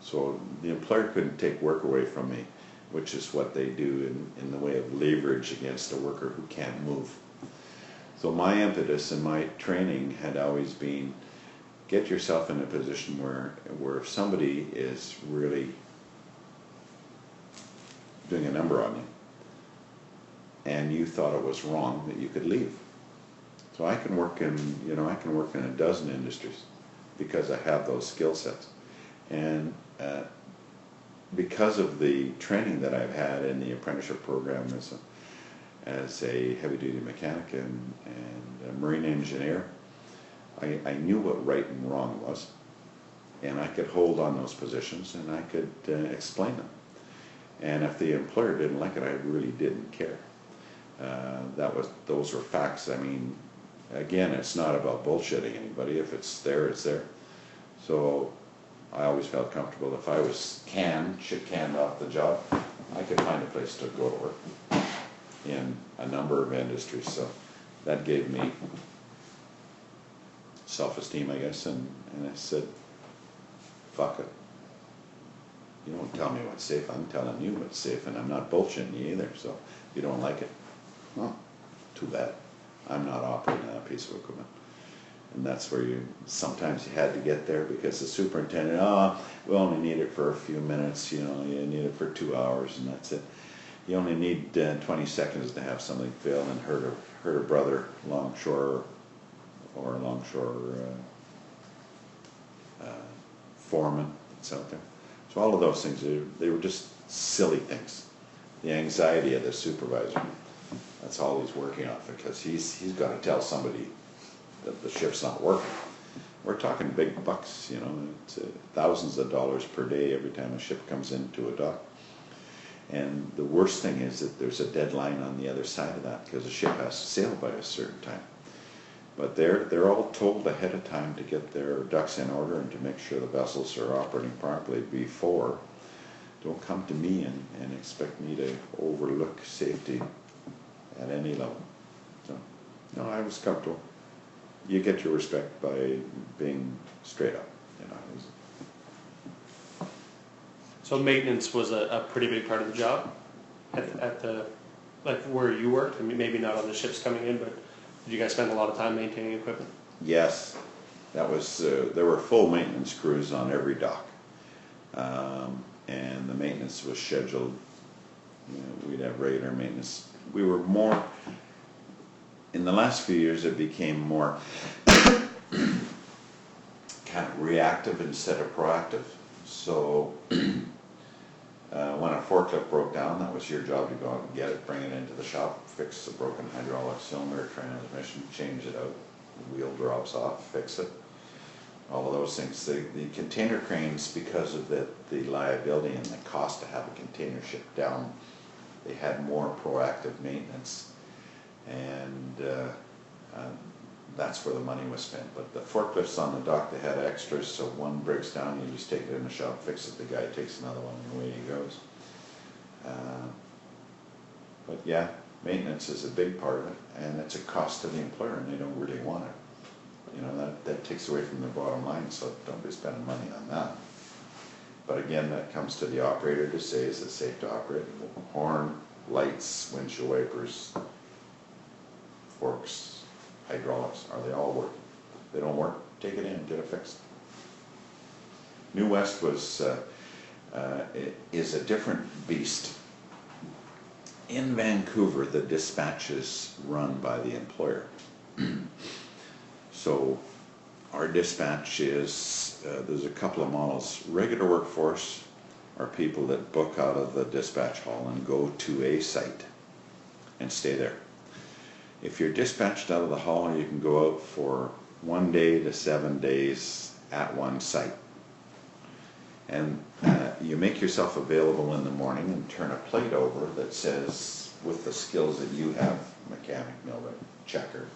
S2: So the employer couldn't take work away from me, which is what they do in the way of leverage against a worker who can't move. So my impetus and my training had always been, get yourself in a position where if somebody is really doing a number on you and you thought it was wrong, that you could leave. So I can work in, I can work in a dozen industries because I have those skill sets. And because of the training that I've had in the apprenticeship program as a heavy-duty mechanic and a marine engineer, I knew what right and wrong was, and I could hold on those positions and I could explain them. And if the employer didn't like it, I really didn't care. Those were facts. I mean, again, it's not about bullshitting anybody. If it's there, it's there. So I always felt comfortable. If I was shit canned off the job, I could find a place to go to work in a number of industries. So that gave me self-esteem, I guess, and I said, fuck it. You don't tell me what's safe, I'm telling you what's safe, and I'm not bullshitting you either. So if you don't like it, well, too bad. I'm not operating that piece of equipment. And that's where sometimes you had to get there because the superintendent, we only need it for a few minutes, you need it for 2 hours and that's it. You only need 20 seconds to have something fail and hurt a brother longshore or a longshore foreman that's out there. So all of those things, they were just silly things. The anxiety of the supervisor, that's all he's working off because he's got to tell somebody that the ship's not working. We're talking big bucks, it's thousands of dollars per day every time a ship comes into a dock. And the worst thing is that there's a deadline on the other side of that because the ship has to sail by a certain time. But they're all told ahead of time to get their ducks in order and to make sure the vessels are operating properly before. Don't come to me and expect me to overlook safety at any level. So, no, I was comfortable. You get your respect by being straight up.
S1: So maintenance was a pretty big part of the job at the, like where you worked. I mean, maybe not on the ships coming in, but did you guys spend a lot of time maintaining equipment?
S2: Yes, that was. There were full maintenance crews on every dock, and the maintenance was scheduled. We'd have regular maintenance. We were more. In the last few years, it became more kind of reactive instead of proactive. So when a forklift broke down, that was your job to go out and get it, bring it into the shop, fix the broken hydraulic cylinder, transmission, change it out, the wheel drops off, fix it, all of those things. The container cranes, because of the liability and the cost to have a container ship down, they had more proactive maintenance. And that's where the money was spent. But the forklifts on the dock, they had extras, so one breaks down, you just take it in the shop, fix it, the guy takes another one, and away he goes. But yeah, maintenance is a big part of it, and it's a cost to the employer, and they don't really want it. That takes away from their bottom line, so don't be spending money on that. But again, that comes to the operator to say, is it safe to operate? Horn, lights, windshield wipers, forks, hydraulics, are they all working? If they don't work, take it in and get it fixed. New West is a different beast. In Vancouver, the dispatch is run by the employer. So our dispatch is, there's a couple of models. Regular workforce are people that book out of the dispatch hall and go to a site and stay there. If you're dispatched out of the hall, you can go out for 1 day to 7 days at one site. And you make yourself available in the morning and turn a plate over that says, with the skills that you have, mechanic, millwright, checker,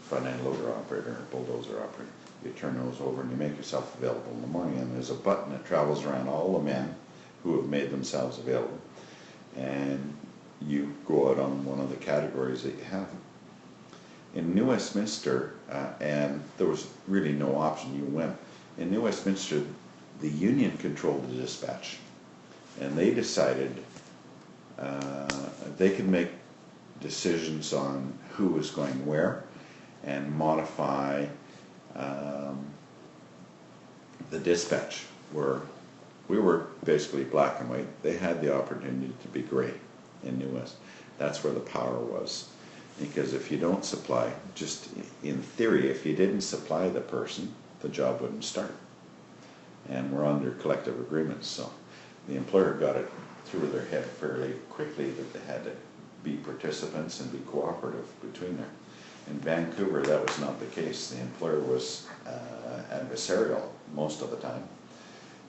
S2: front end loader operator, bulldozer operator, you turn those over and you make yourself available in the morning, and there's a button that travels around all the men who have made themselves available, and you go out on one of the categories that you have. In New Westminster, and there was really no option, you went. In New Westminster, the union controlled the dispatch, and they decided they could make decisions on who was going where and modify the dispatch, where we were basically black and white. They had the opportunity to be gray in New West. That's where the power was. Because if you don't supply, just in theory, if you didn't supply the person, the job wouldn't start. And we're under collective agreements, so the employer got it through their head fairly quickly that they had to be participants and be cooperative between there. In Vancouver, that was not the case. The employer was adversarial most of the time,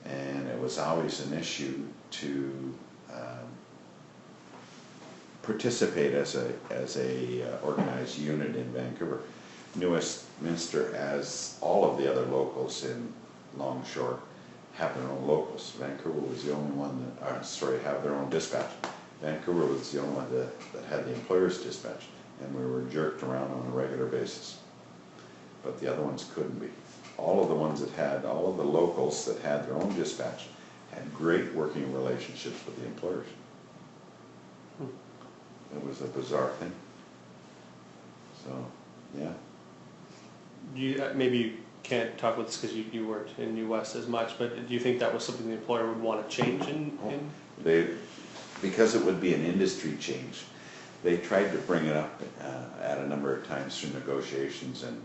S2: and it was always an issue to participate as a organized unit in Vancouver. New Westminster, as all of the other locals in Longshore, have their own locals. Vancouver was the only one that, have their own dispatch. Vancouver was the only one that had the employer's dispatch, and we were jerked around on a regular basis. But the other ones couldn't be. All of the ones that had, all of the locals that had their own dispatch had great working relationships with the employers. It was a bizarre thing. So, yeah.
S1: Maybe you can't talk about this because you weren't in New West as much, but do you think that was something the employer would want to change
S2: Because it would be an industry change, they tried to bring it up at a number of times through negotiations and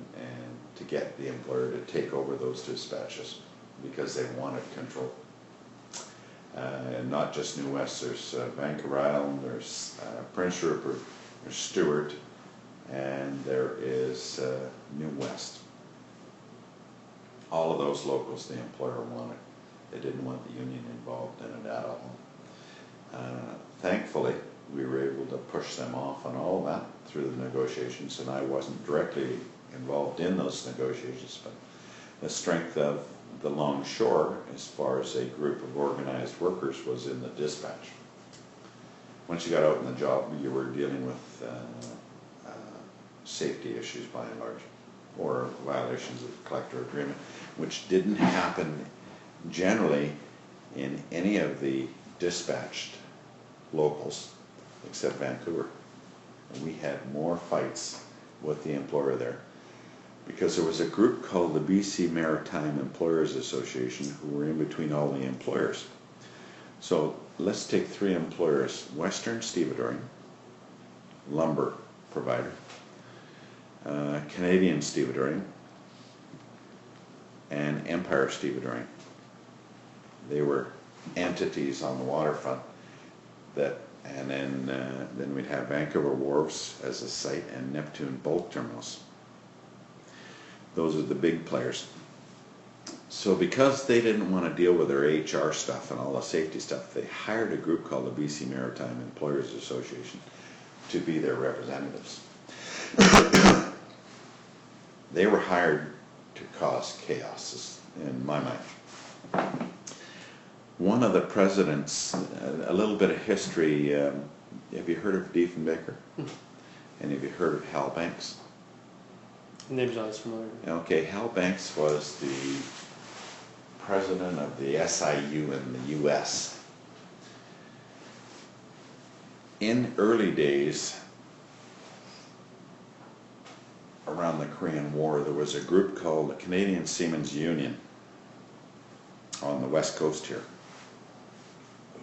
S2: to get the employer to take over those dispatches because they wanted control. And not just New West, there's Vancouver Island, there's Prince Rupert, there's Stewart, and there is New West. All of those locals the employer wanted. They didn't want the union involved in it at all. Thankfully, we were able to push them off on all of that through the negotiations, and I wasn't directly involved in those negotiations, but the strength of the Longshore, as far as a group of organized workers, was in the dispatch. Once you got out in the job, you were dealing with safety issues by and large, or violations of the collective agreement, which didn't happen generally in any of the dispatched locals except Vancouver. And we had more fights with the employer there because there was a group called the BC Maritime Employers Association who were in between all the employers. So let's take three employers: Western Stevedoring, lumber provider, Canadian Stevedoring, and Empire Stevedoring. They were entities on the waterfront that, and then we'd have Vancouver Wharves as a site and Neptune Bulk Terminals. Those are the big players. So because they didn't want to deal with their HR stuff and all the safety stuff, they hired a group called the BC Maritime Employers Association to be their representatives. They were hired to cause chaos, in my mind. One of the presidents, a little bit of history, have you heard of Diefenbaker? And have you heard of Hal Banks?
S1: Name's not as familiar.
S2: Okay, Hal Banks was the president of the SIU in the US. In early days, around the Korean War, there was a group called the Canadian Seamen's Union on the west coast here,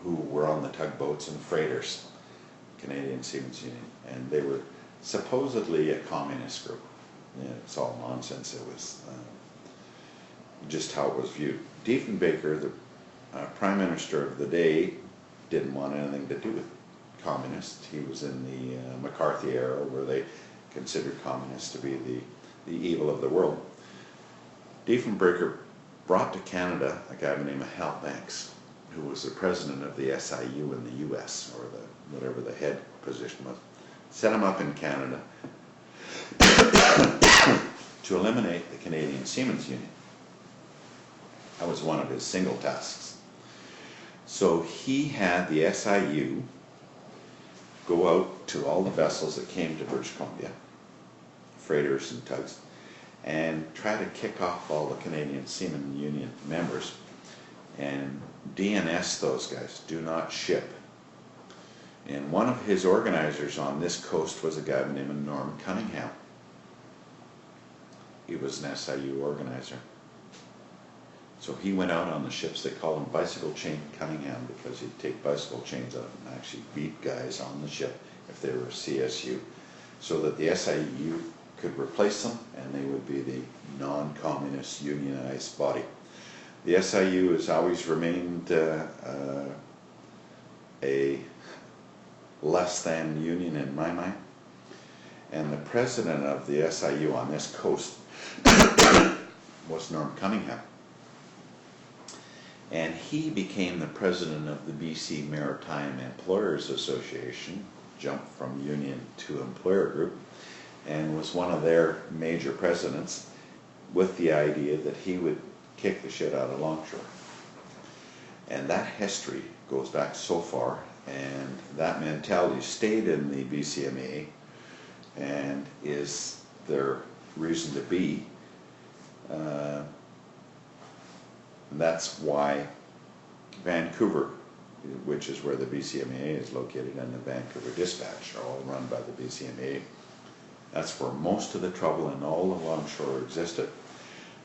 S2: who were on the tugboats and freighters, Canadian Seamen's Union, and they were supposedly a communist group. Yeah, it's all nonsense. It was just how it was viewed. Diefenbaker, the prime minister of the day, didn't want anything to do with communists. He was in the McCarthy era, where they considered communists to be the evil of the world. Diefenbaker brought to Canada a guy by the name of Hal Banks, who was the president of the SIU in the US, or whatever the head position was. Set him up in Canada to eliminate the Canadian Seamen's Union. That was one of his single tasks. So he had the SIU go out to all the vessels that came to British Columbia, freighters and tugs, and try to kick off all the Canadian Seamen Union members and DNS those guys, do not ship. And one of his organizers on this coast was a guy by the name of Norm Cunningham. He was an SIU organizer. So he went out on the ships, they called him Bicycle Chain Cunningham, because he'd take bicycle chains out and actually beat guys on the ship if they were CSU, so that the SIU could replace them and they would be the non-communist unionized body. The SIU has always remained a less than union in my mind, and the president of the SIU on this coast was Norm Cunningham, and he became the president of the BC Maritime Employers Association, jumped from union to employer group, and was one of their major presidents, with the idea that he would kick the shit out of longshore. And that history goes back so far, and that mentality stayed in the BCMA and is their reason to be. And that's why Vancouver, which is where the BCMA is located, and the Vancouver Dispatch are all run by the BCMA. That's where most of the trouble in all of longshore existed.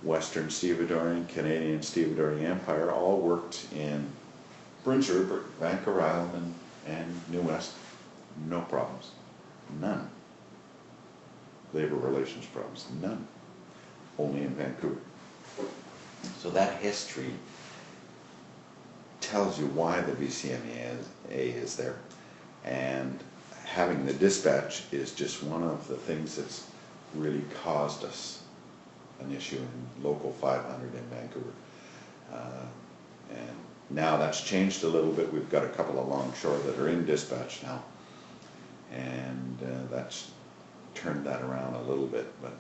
S2: Western Stevedoring, Canadian Stevedoring Empire all worked in Prince Rupert, Vancouver Island, and New West. No problems. None. Labor relations problems. None. Only in Vancouver. So that history tells you why the BCMA is there. And having the dispatch is just one of the things that's really caused us an issue in Local 500 in Vancouver. And now that's changed a little bit. We've got a couple of longshore that are in dispatch now. And that's turned that around a little bit. But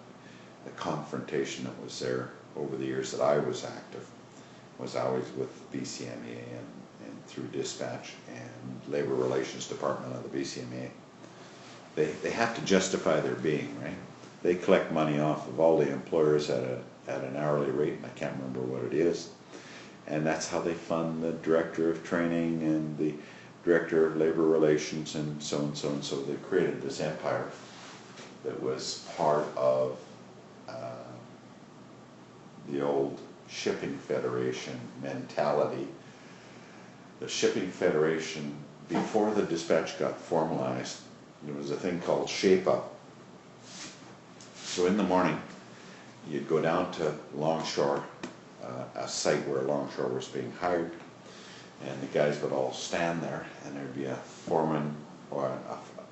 S2: the confrontation that was there over the years that I was active was always with the BCMA and through dispatch and labor relations department of the BCMA. They have to justify their being, right? They collect money off of all the employers at an hourly rate, and I can't remember what it is. And that's how they fund the director of training and the director of labor relations and so and so and so. They created this empire that was part of the old shipping federation mentality. The shipping federation, before the dispatch got formalized, there was a thing called shape up. So in the morning, you'd go down to longshore, a site where longshore was being hired, and the guys would all stand there, and there'd be a foreman or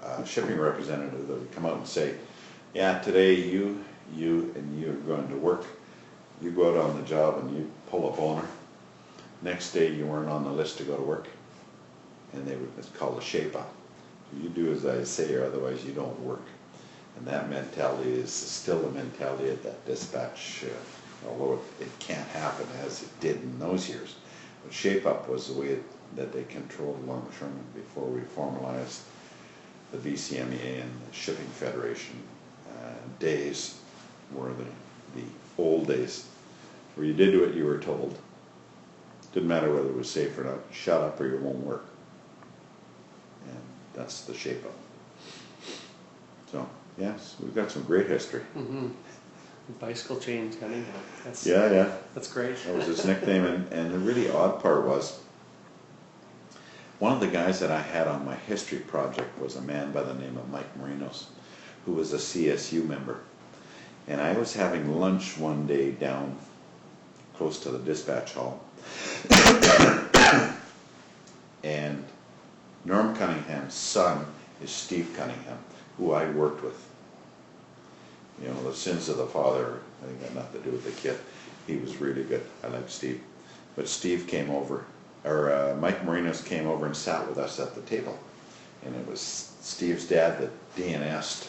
S2: a shipping representative that would come out and say, yeah, today you are going to work. You go out on the job and you pull a boner. Next day you weren't on the list to go to work, and it's called a shape up. You do as I say, or otherwise you don't work. And that mentality is still the mentality of that dispatch, although it can't happen as it did in those years. But shape up was the way that they controlled longshoremen before we formalized the BCMA and the Shipping Federation. Days were the old days, where you did what you were told. Didn't matter whether it was safe or not. Shut up or you won't work. And that's the shape up. So, yes, we've got some great history.
S1: Mm-hmm. Bicycle Chain Cunningham.
S2: Yeah.
S1: That's great.
S2: That was his nickname. And the really odd part was, one of the guys that I had on my history project was a man by the name of Mike Marinos, who was a CSU member. And I was having lunch one day down close to the dispatch hall. And Norm Cunningham's son is Steve Cunningham, who I worked with. You know, the sins of the father I think got nothing to do with the kid. He was really good. I like Steve. But Steve came over, or Mike Marinos came over and sat with us at the table. And it was Steve's dad that DNS'd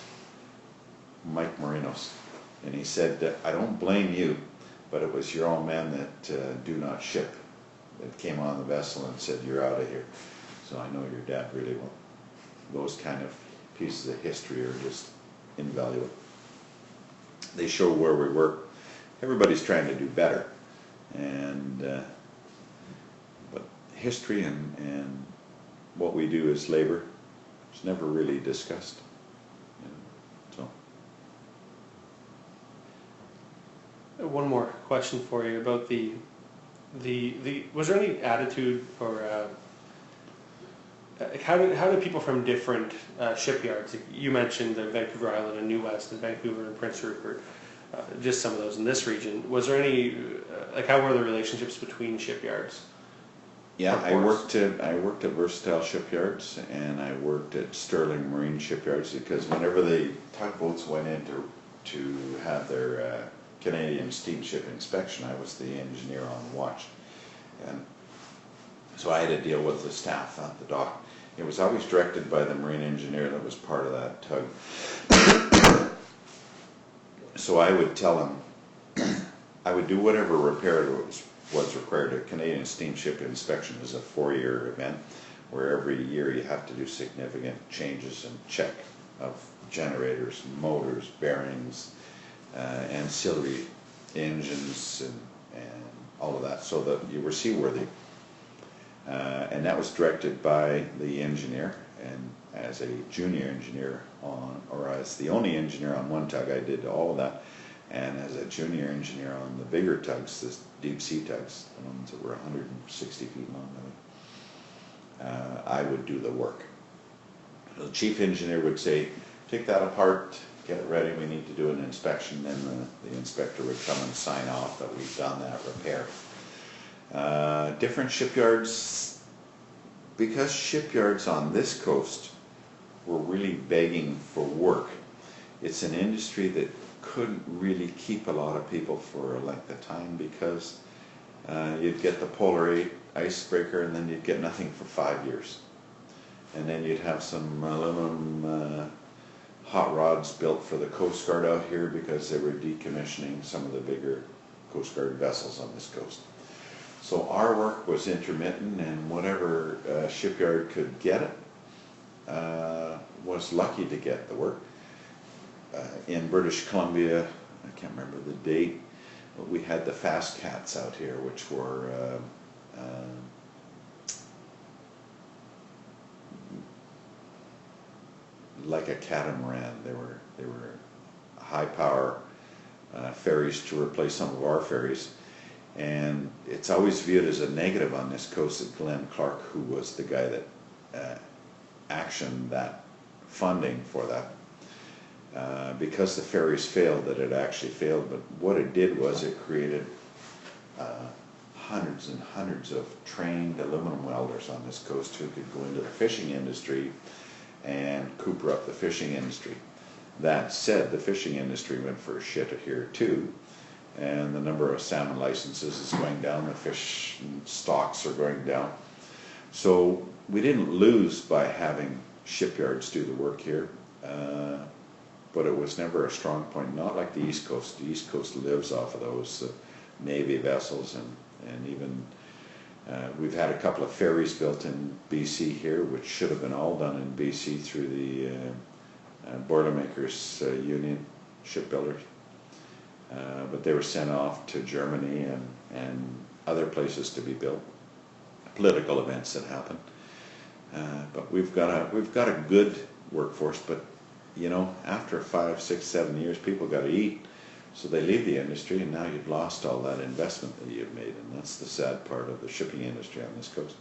S2: Mike Marinos. And he said, I don't blame you, but it was your own men that do not ship that came on the vessel and said, you're out of here. So I know your dad really well. Those kind of pieces of history are just invaluable. They show where we were. Everybody's trying to do better. And but history and what we do as labor is never really discussed. So
S1: One more question for you about the was there any attitude or how do people from different shipyards, like you mentioned the Vancouver Island and New West and Vancouver and Prince Rupert, just some of those in this region, was there any like how were the relationships between shipyards?
S2: yeah, I worked at Versatile Shipyards, and I worked at Sterling Marine Shipyards, because whenever the tugboats went in to have their Canadian steamship inspection, I was the engineer on watch, and so I had to deal with the staff at the dock. It was always directed by the marine engineer that was part of that tug. So I would tell him, I would do whatever repair was required. A Canadian steamship inspection is a 4-year event where every year you have to do significant changes and check of generators, motors, bearings, ancillary engines, and all of that, so that you were seaworthy. And that was directed by the engineer, and as a junior engineer or as the only engineer on one tug, I did all of that. And as a junior engineer on the bigger tugs, the deep sea tugs, the ones that were 160 feet long, I would do the work. The chief engineer would say, take that apart, get it ready, we need to do an inspection. Then the inspector would come and sign off that we've done that repair. Different shipyards, because shipyards on this coast were really begging for work, it's an industry that couldn't really keep a lot of people for a length of time, because you'd get the polar icebreaker and then you'd get nothing for 5 years. And then you'd have some aluminum hot rods built for the Coast Guard out here, because they were decommissioning some of the bigger Coast Guard vessels on this coast. So our work was intermittent, and whatever shipyard could get it was lucky to get the work. In British Columbia, I can't remember the date, but we had the Fast Cats out here, which were like a catamaran. They were high power ferries to replace some of our ferries. And it's always viewed as a negative on this coast that Glenn Clark, who was the guy that actioned that funding for that, because the ferries failed, that it actually failed. But what it did was it created hundreds and hundreds of trained aluminum welders on this coast who could go into the fishing industry and cooper up the fishing industry. That said, the fishing industry went for a shit here too, and the number of salmon licenses is going down, the fish stocks are going down. So we didn't lose by having shipyards do the work here, but it was never a strong point, not like the East Coast. The East Coast lives off of those Navy vessels, and even we've had a couple of ferries built in BC here, which should have been all done in BC through the Boilermakers Union, shipbuilders. But they were sent off to Germany and other places to be built. Political events that happen. But we've got a good workforce, but you know, after 5, 6, 7 years, people got to eat. So they leave the industry, and now you've lost all that investment that you've made, and that's the sad part of the shipping industry on this coast.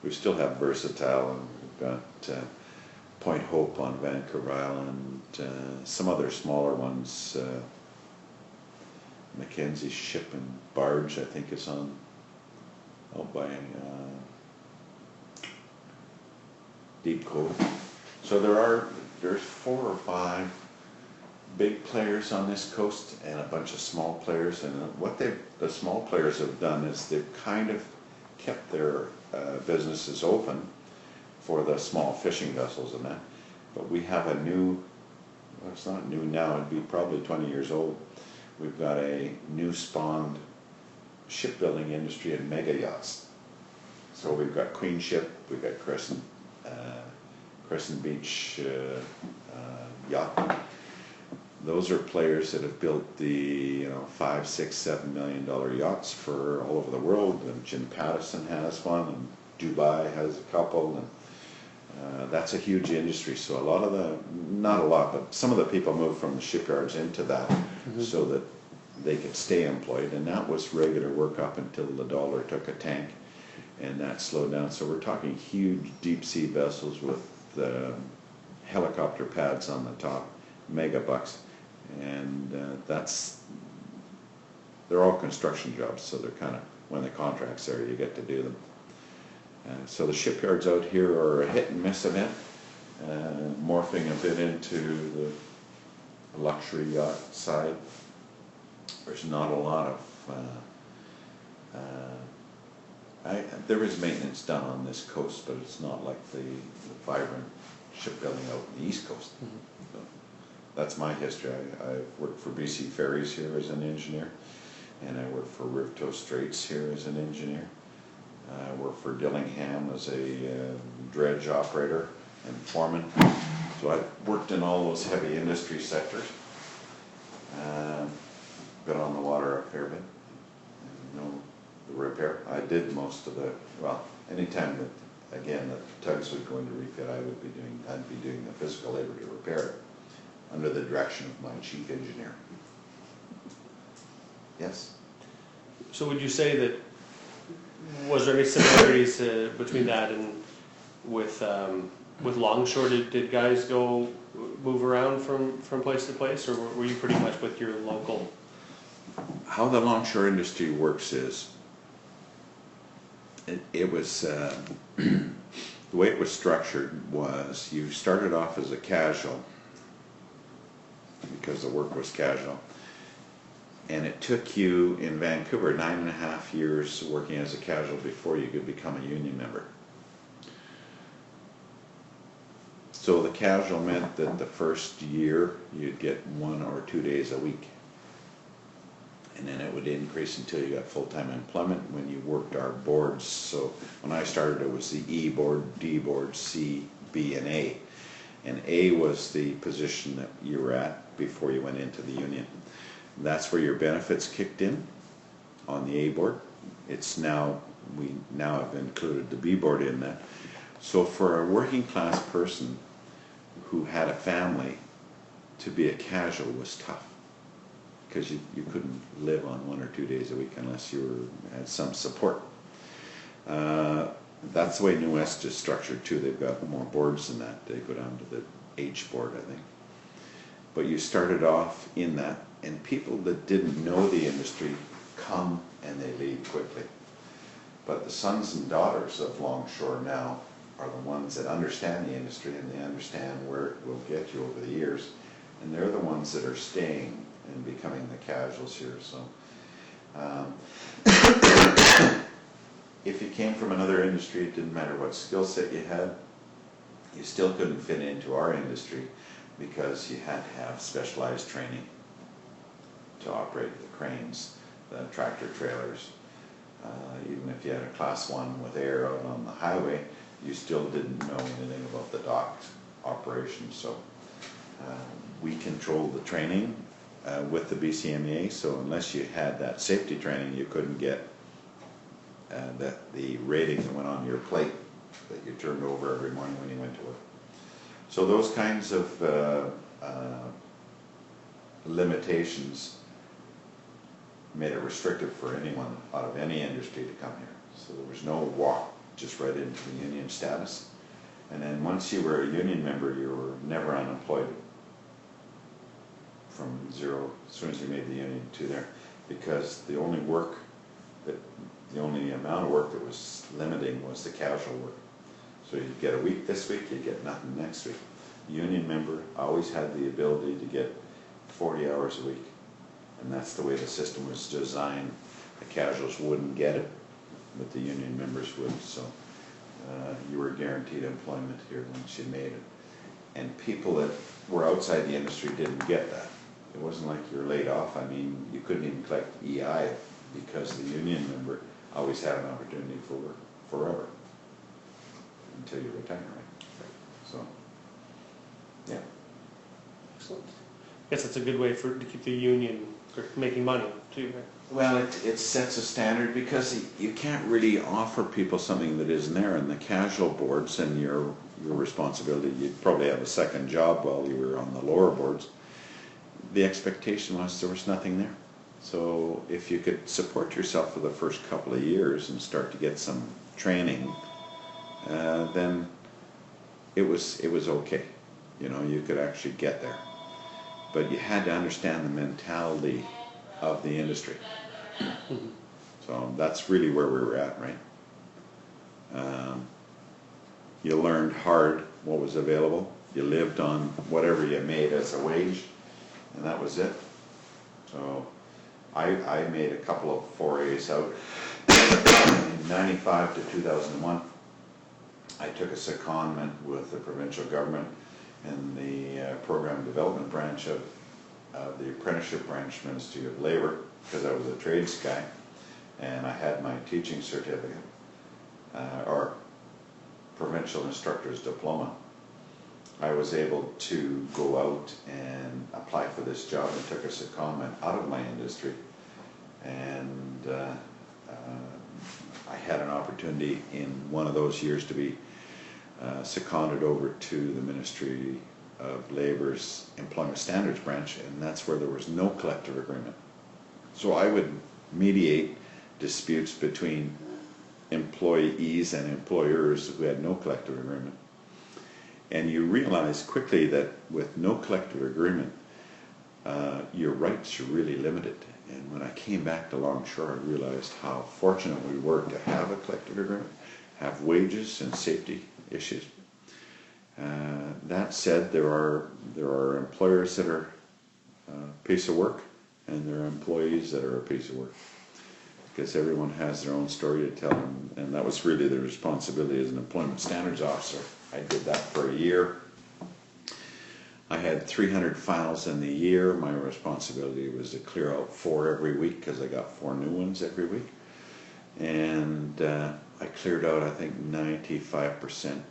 S2: We still have Versatile, and we've got Point Hope on Vancouver Island, some other smaller ones. Mackenzie's Ship and Barge, I think, is on out by Deep Cove. So there's 4 or 5 big players on this coast and a bunch of small players, and what the small players have done is they've kind of kept their businesses open for the small fishing vessels and that. But we have a new, well, it's not new now, it'd be probably 20 years old. We've got a new spawned shipbuilding industry in mega yachts. So we've got Queen Ship, we've got Crescent Beach yacht. Those are players that have built the $5, $6, $7 million yachts for all over the world. And Jim Pattison has one, and Dubai has a couple, and that's a huge industry. So a lot of not a lot, but some of the people moved from the shipyards into that, so that they could stay employed. And that was regular work up until the dollar took a tank, and that slowed down. So we're talking huge deep sea vessels with helicopter pads on the top, mega bucks. And they're all construction jobs, so they're kind of, when the contract's there, you get to do them. So the shipyards out here are a hit and miss a bit, morphing a bit into the luxury yacht side. There's not a lot of, there is maintenance done on this coast, but it's not like the vibrant shipbuilding out on the East Coast. So that's my history. I worked for BC Ferries here as an engineer, and I worked for Rivtow Straits here as an engineer. I worked for Dillingham as a dredge operator and foreman. So I've worked in all those heavy industry sectors. Been on the water a fair bit. The repair. I did most of the, well, anytime that, again, the tugs would go into refit, I'd be doing the physical labor to repair it, under the direction of my chief engineer. Yes?
S1: So would you say that, was there any similarities between that and with longshore? Did guys move around from place to place, or were you pretty much with your local?
S2: How the longshore industry works is, it was, the way it was structured was, you started off as a casual, because the work was casual, and it took you in Vancouver 9.5 years working as a casual before you could become a union member. So the casual meant that the first year you'd get 1 or 2 days a week, and then it would increase until you got full-time employment when you worked our boards. So when I started, it was the E board, D board, C, B, and A. And A was the position that you were at before you went into the union. That's where your benefits kicked in on the A board. It's now, we now have included the B board in that. So for a working class person who had a family, to be a casual was tough, because you couldn't live on 1 or 2 days a week unless you had some support. That's the way New West is structured too. They've got more boards than that. They go down to the H board, I think. But you started off in that, and people that didn't know the industry come and they leave quickly. But the sons and daughters of Longshore now are the ones that understand the industry, and they understand where it will get you over the years. And they're the ones that are staying and becoming the casuals here. So if you came from another industry, it didn't matter what skill set you had, you still couldn't fit into our industry, because you had to have specialized training to operate the cranes, the tractor trailers. Even if you had a class 1 with air out on the highway, you still didn't know anything about the dock operation. So we controlled the training with the BCMEA, so unless you had that safety training, you couldn't get the rating that went on your plate that you turned over every morning when you went to work. So those kinds of limitations made it restrictive for anyone out of any industry to come here. So there was no walk just right into the union status. And then once you were a union member, you were never unemployed from zero, as soon as you made the union, to there, because the only amount of work that was limiting was the casual work. So you'd get a week this week, you'd get nothing next week. The union member always had the ability to get 40 hours a week. And that's the way the system was designed. The casuals wouldn't get it, but the union members would. So you were guaranteed employment here once you made it. And people that were outside the industry didn't get that. It wasn't like you're laid off. I mean, you couldn't even collect EI because the union member always had an opportunity for work forever until you retire, right? So, yeah.
S1: Excellent. I guess that's a good way to keep the union making money too, right?
S2: Well, it sets a standard because you can't really offer people something that isn't there. And the casual boards and your responsibility, you'd probably have a second job while you were on the lower boards. The expectation was there was nothing there. So if you could support yourself for the first couple of years and start to get some training, then it was okay. You know, you could actually get there. But you had to understand the mentality of the industry. So that's really where we were at, right? You learned hard what was available. You lived on whatever you made as a wage, and that was it. So I made a couple of forays out. In 95 to 2001, I took a secondment with the provincial government and the program development branch of the apprenticeship branch, Ministry of Labour, because I was a trades guy, and I had my teaching certificate, or provincial instructor's diploma. I was able to go out and apply for this job and took a secondment out of my industry, and I had an opportunity in one of those years to be seconded over to the Ministry of Labour's Employment Standards branch, and that's where there was no collective agreement. So I would mediate disputes between employees and employers who had no collective agreement. And you realize quickly that with no collective agreement, your rights are really limited. And when I came back to Longshore, I realized how fortunate we were to have a collective agreement, have wages and safety issues. That said, there are employers that are a piece of work, and there are employees that are a piece of work, because everyone has their own story to tell, and that was really the responsibility as an employment standards officer. I did that for a year. I had 300 files in the year. My responsibility was to clear out 4 every week, because I got 4 new ones every week. And I cleared out, I think, 95%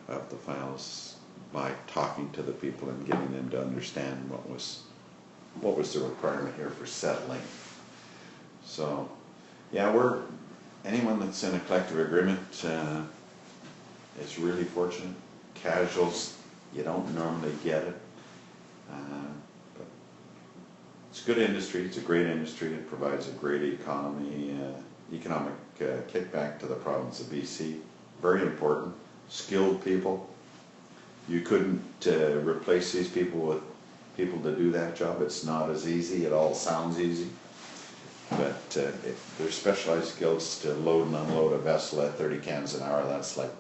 S2: of the files by talking to the people and getting them to understand what was the requirement here for settling. So, yeah, anyone that's in a collective agreement is really fortunate. Casuals, you don't normally get it. But it's a good industry. It's a great industry. It provides a great economic kickback to the province of BC. Very important. Skilled people. You couldn't replace these people with people to do that job. It's not as easy. It all sounds easy. But there's specialized skills to load and unload a vessel at 30 cans an hour. That's like,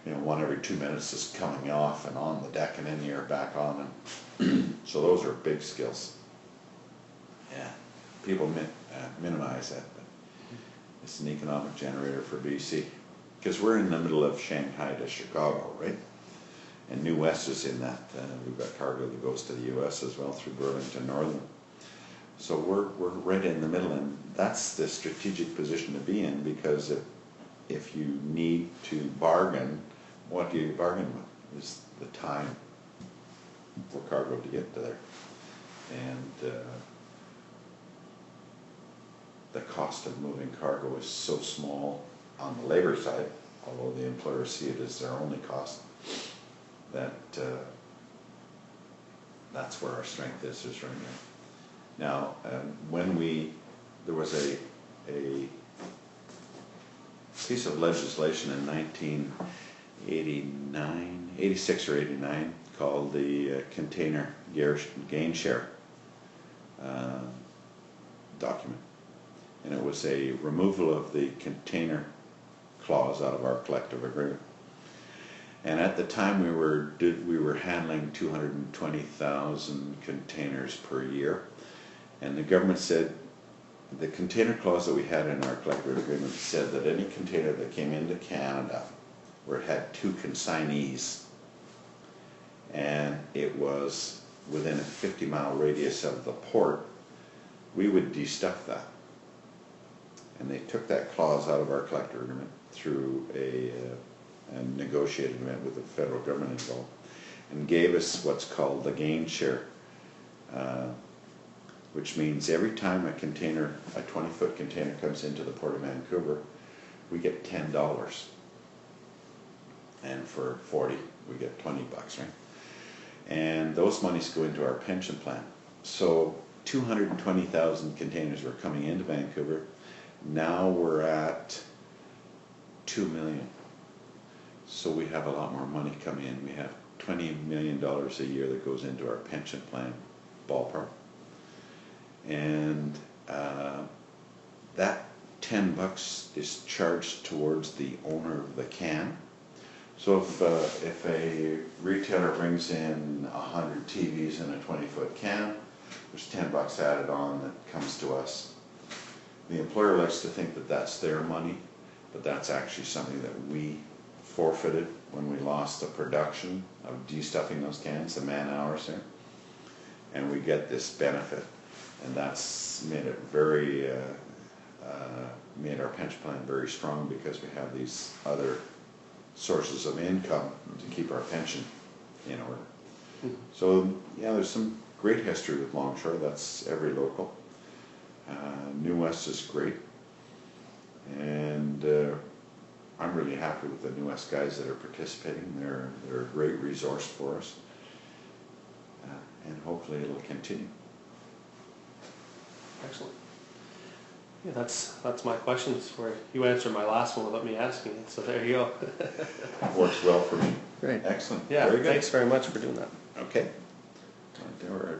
S2: you know, 1 every 2 minutes is coming off and on the deck and in the air back on. And so those are big skills. Yeah, people minimize that, but it's an economic generator for BC. Because we're in the middle of Shanghai to Chicago, right? And New West is in that. We've got cargo that goes to the U.S. as well through Burlington Northern. So we're right in the middle, and that's the strategic position to be in, because if you need to bargain, what do you bargain with? Is the time for cargo to get to there. And the cost of moving cargo is so small on the labor side, although the employers see it as their only cost, that that's where our strength is right now. Now, there was a piece of legislation in 86 or 89, called the Container Gain Share document. And it was a removal of the container clause out of our collective agreement. And at the time we were handling 220,000 containers per year. And the government said, the container clause that we had in our collective agreement said that any container that came into Canada where it had 2 consignees and it was within a 50-mile radius of the port, we would destuff that. And they took that clause out of our collective agreement through a negotiated agreement with the federal government involved, and gave us what's called the gain share, which means every time a 20-foot container comes into the Port of Vancouver, we get $10. And for 40, we get $20, right? And those monies go into our pension plan. So 220,000 containers were coming into Vancouver. Now we're at 2 million. So we have a lot more money coming in. We have $20 million a year that goes into our pension plan, ballpark. And that $10 is charged towards the owner of the can. So if a retailer brings in 100 TVs in a 20-foot can, there's $10 added on that comes to us. The employer likes to think that that's their money, but that's actually something that we forfeited when we lost the production of destuffing those cans, the man hours there, and we get this benefit, and that's made it made our pension plan very strong, because we have these other sources of income to keep our pension in order. Mm-hmm. So yeah, there's some great history with Longshore. That's every local. New West is great, and I'm really happy with the New West guys that are participating. They're a great resource for us, and hopefully it'll continue.
S1: Excellent. Yeah, that's my questions for you. Answered my last one without me asking it, so there you go.
S2: Works well for me.
S1: Great.
S2: Excellent.
S1: Yeah,
S2: very good.
S1: Thanks very much for doing that.
S2: Okay. There were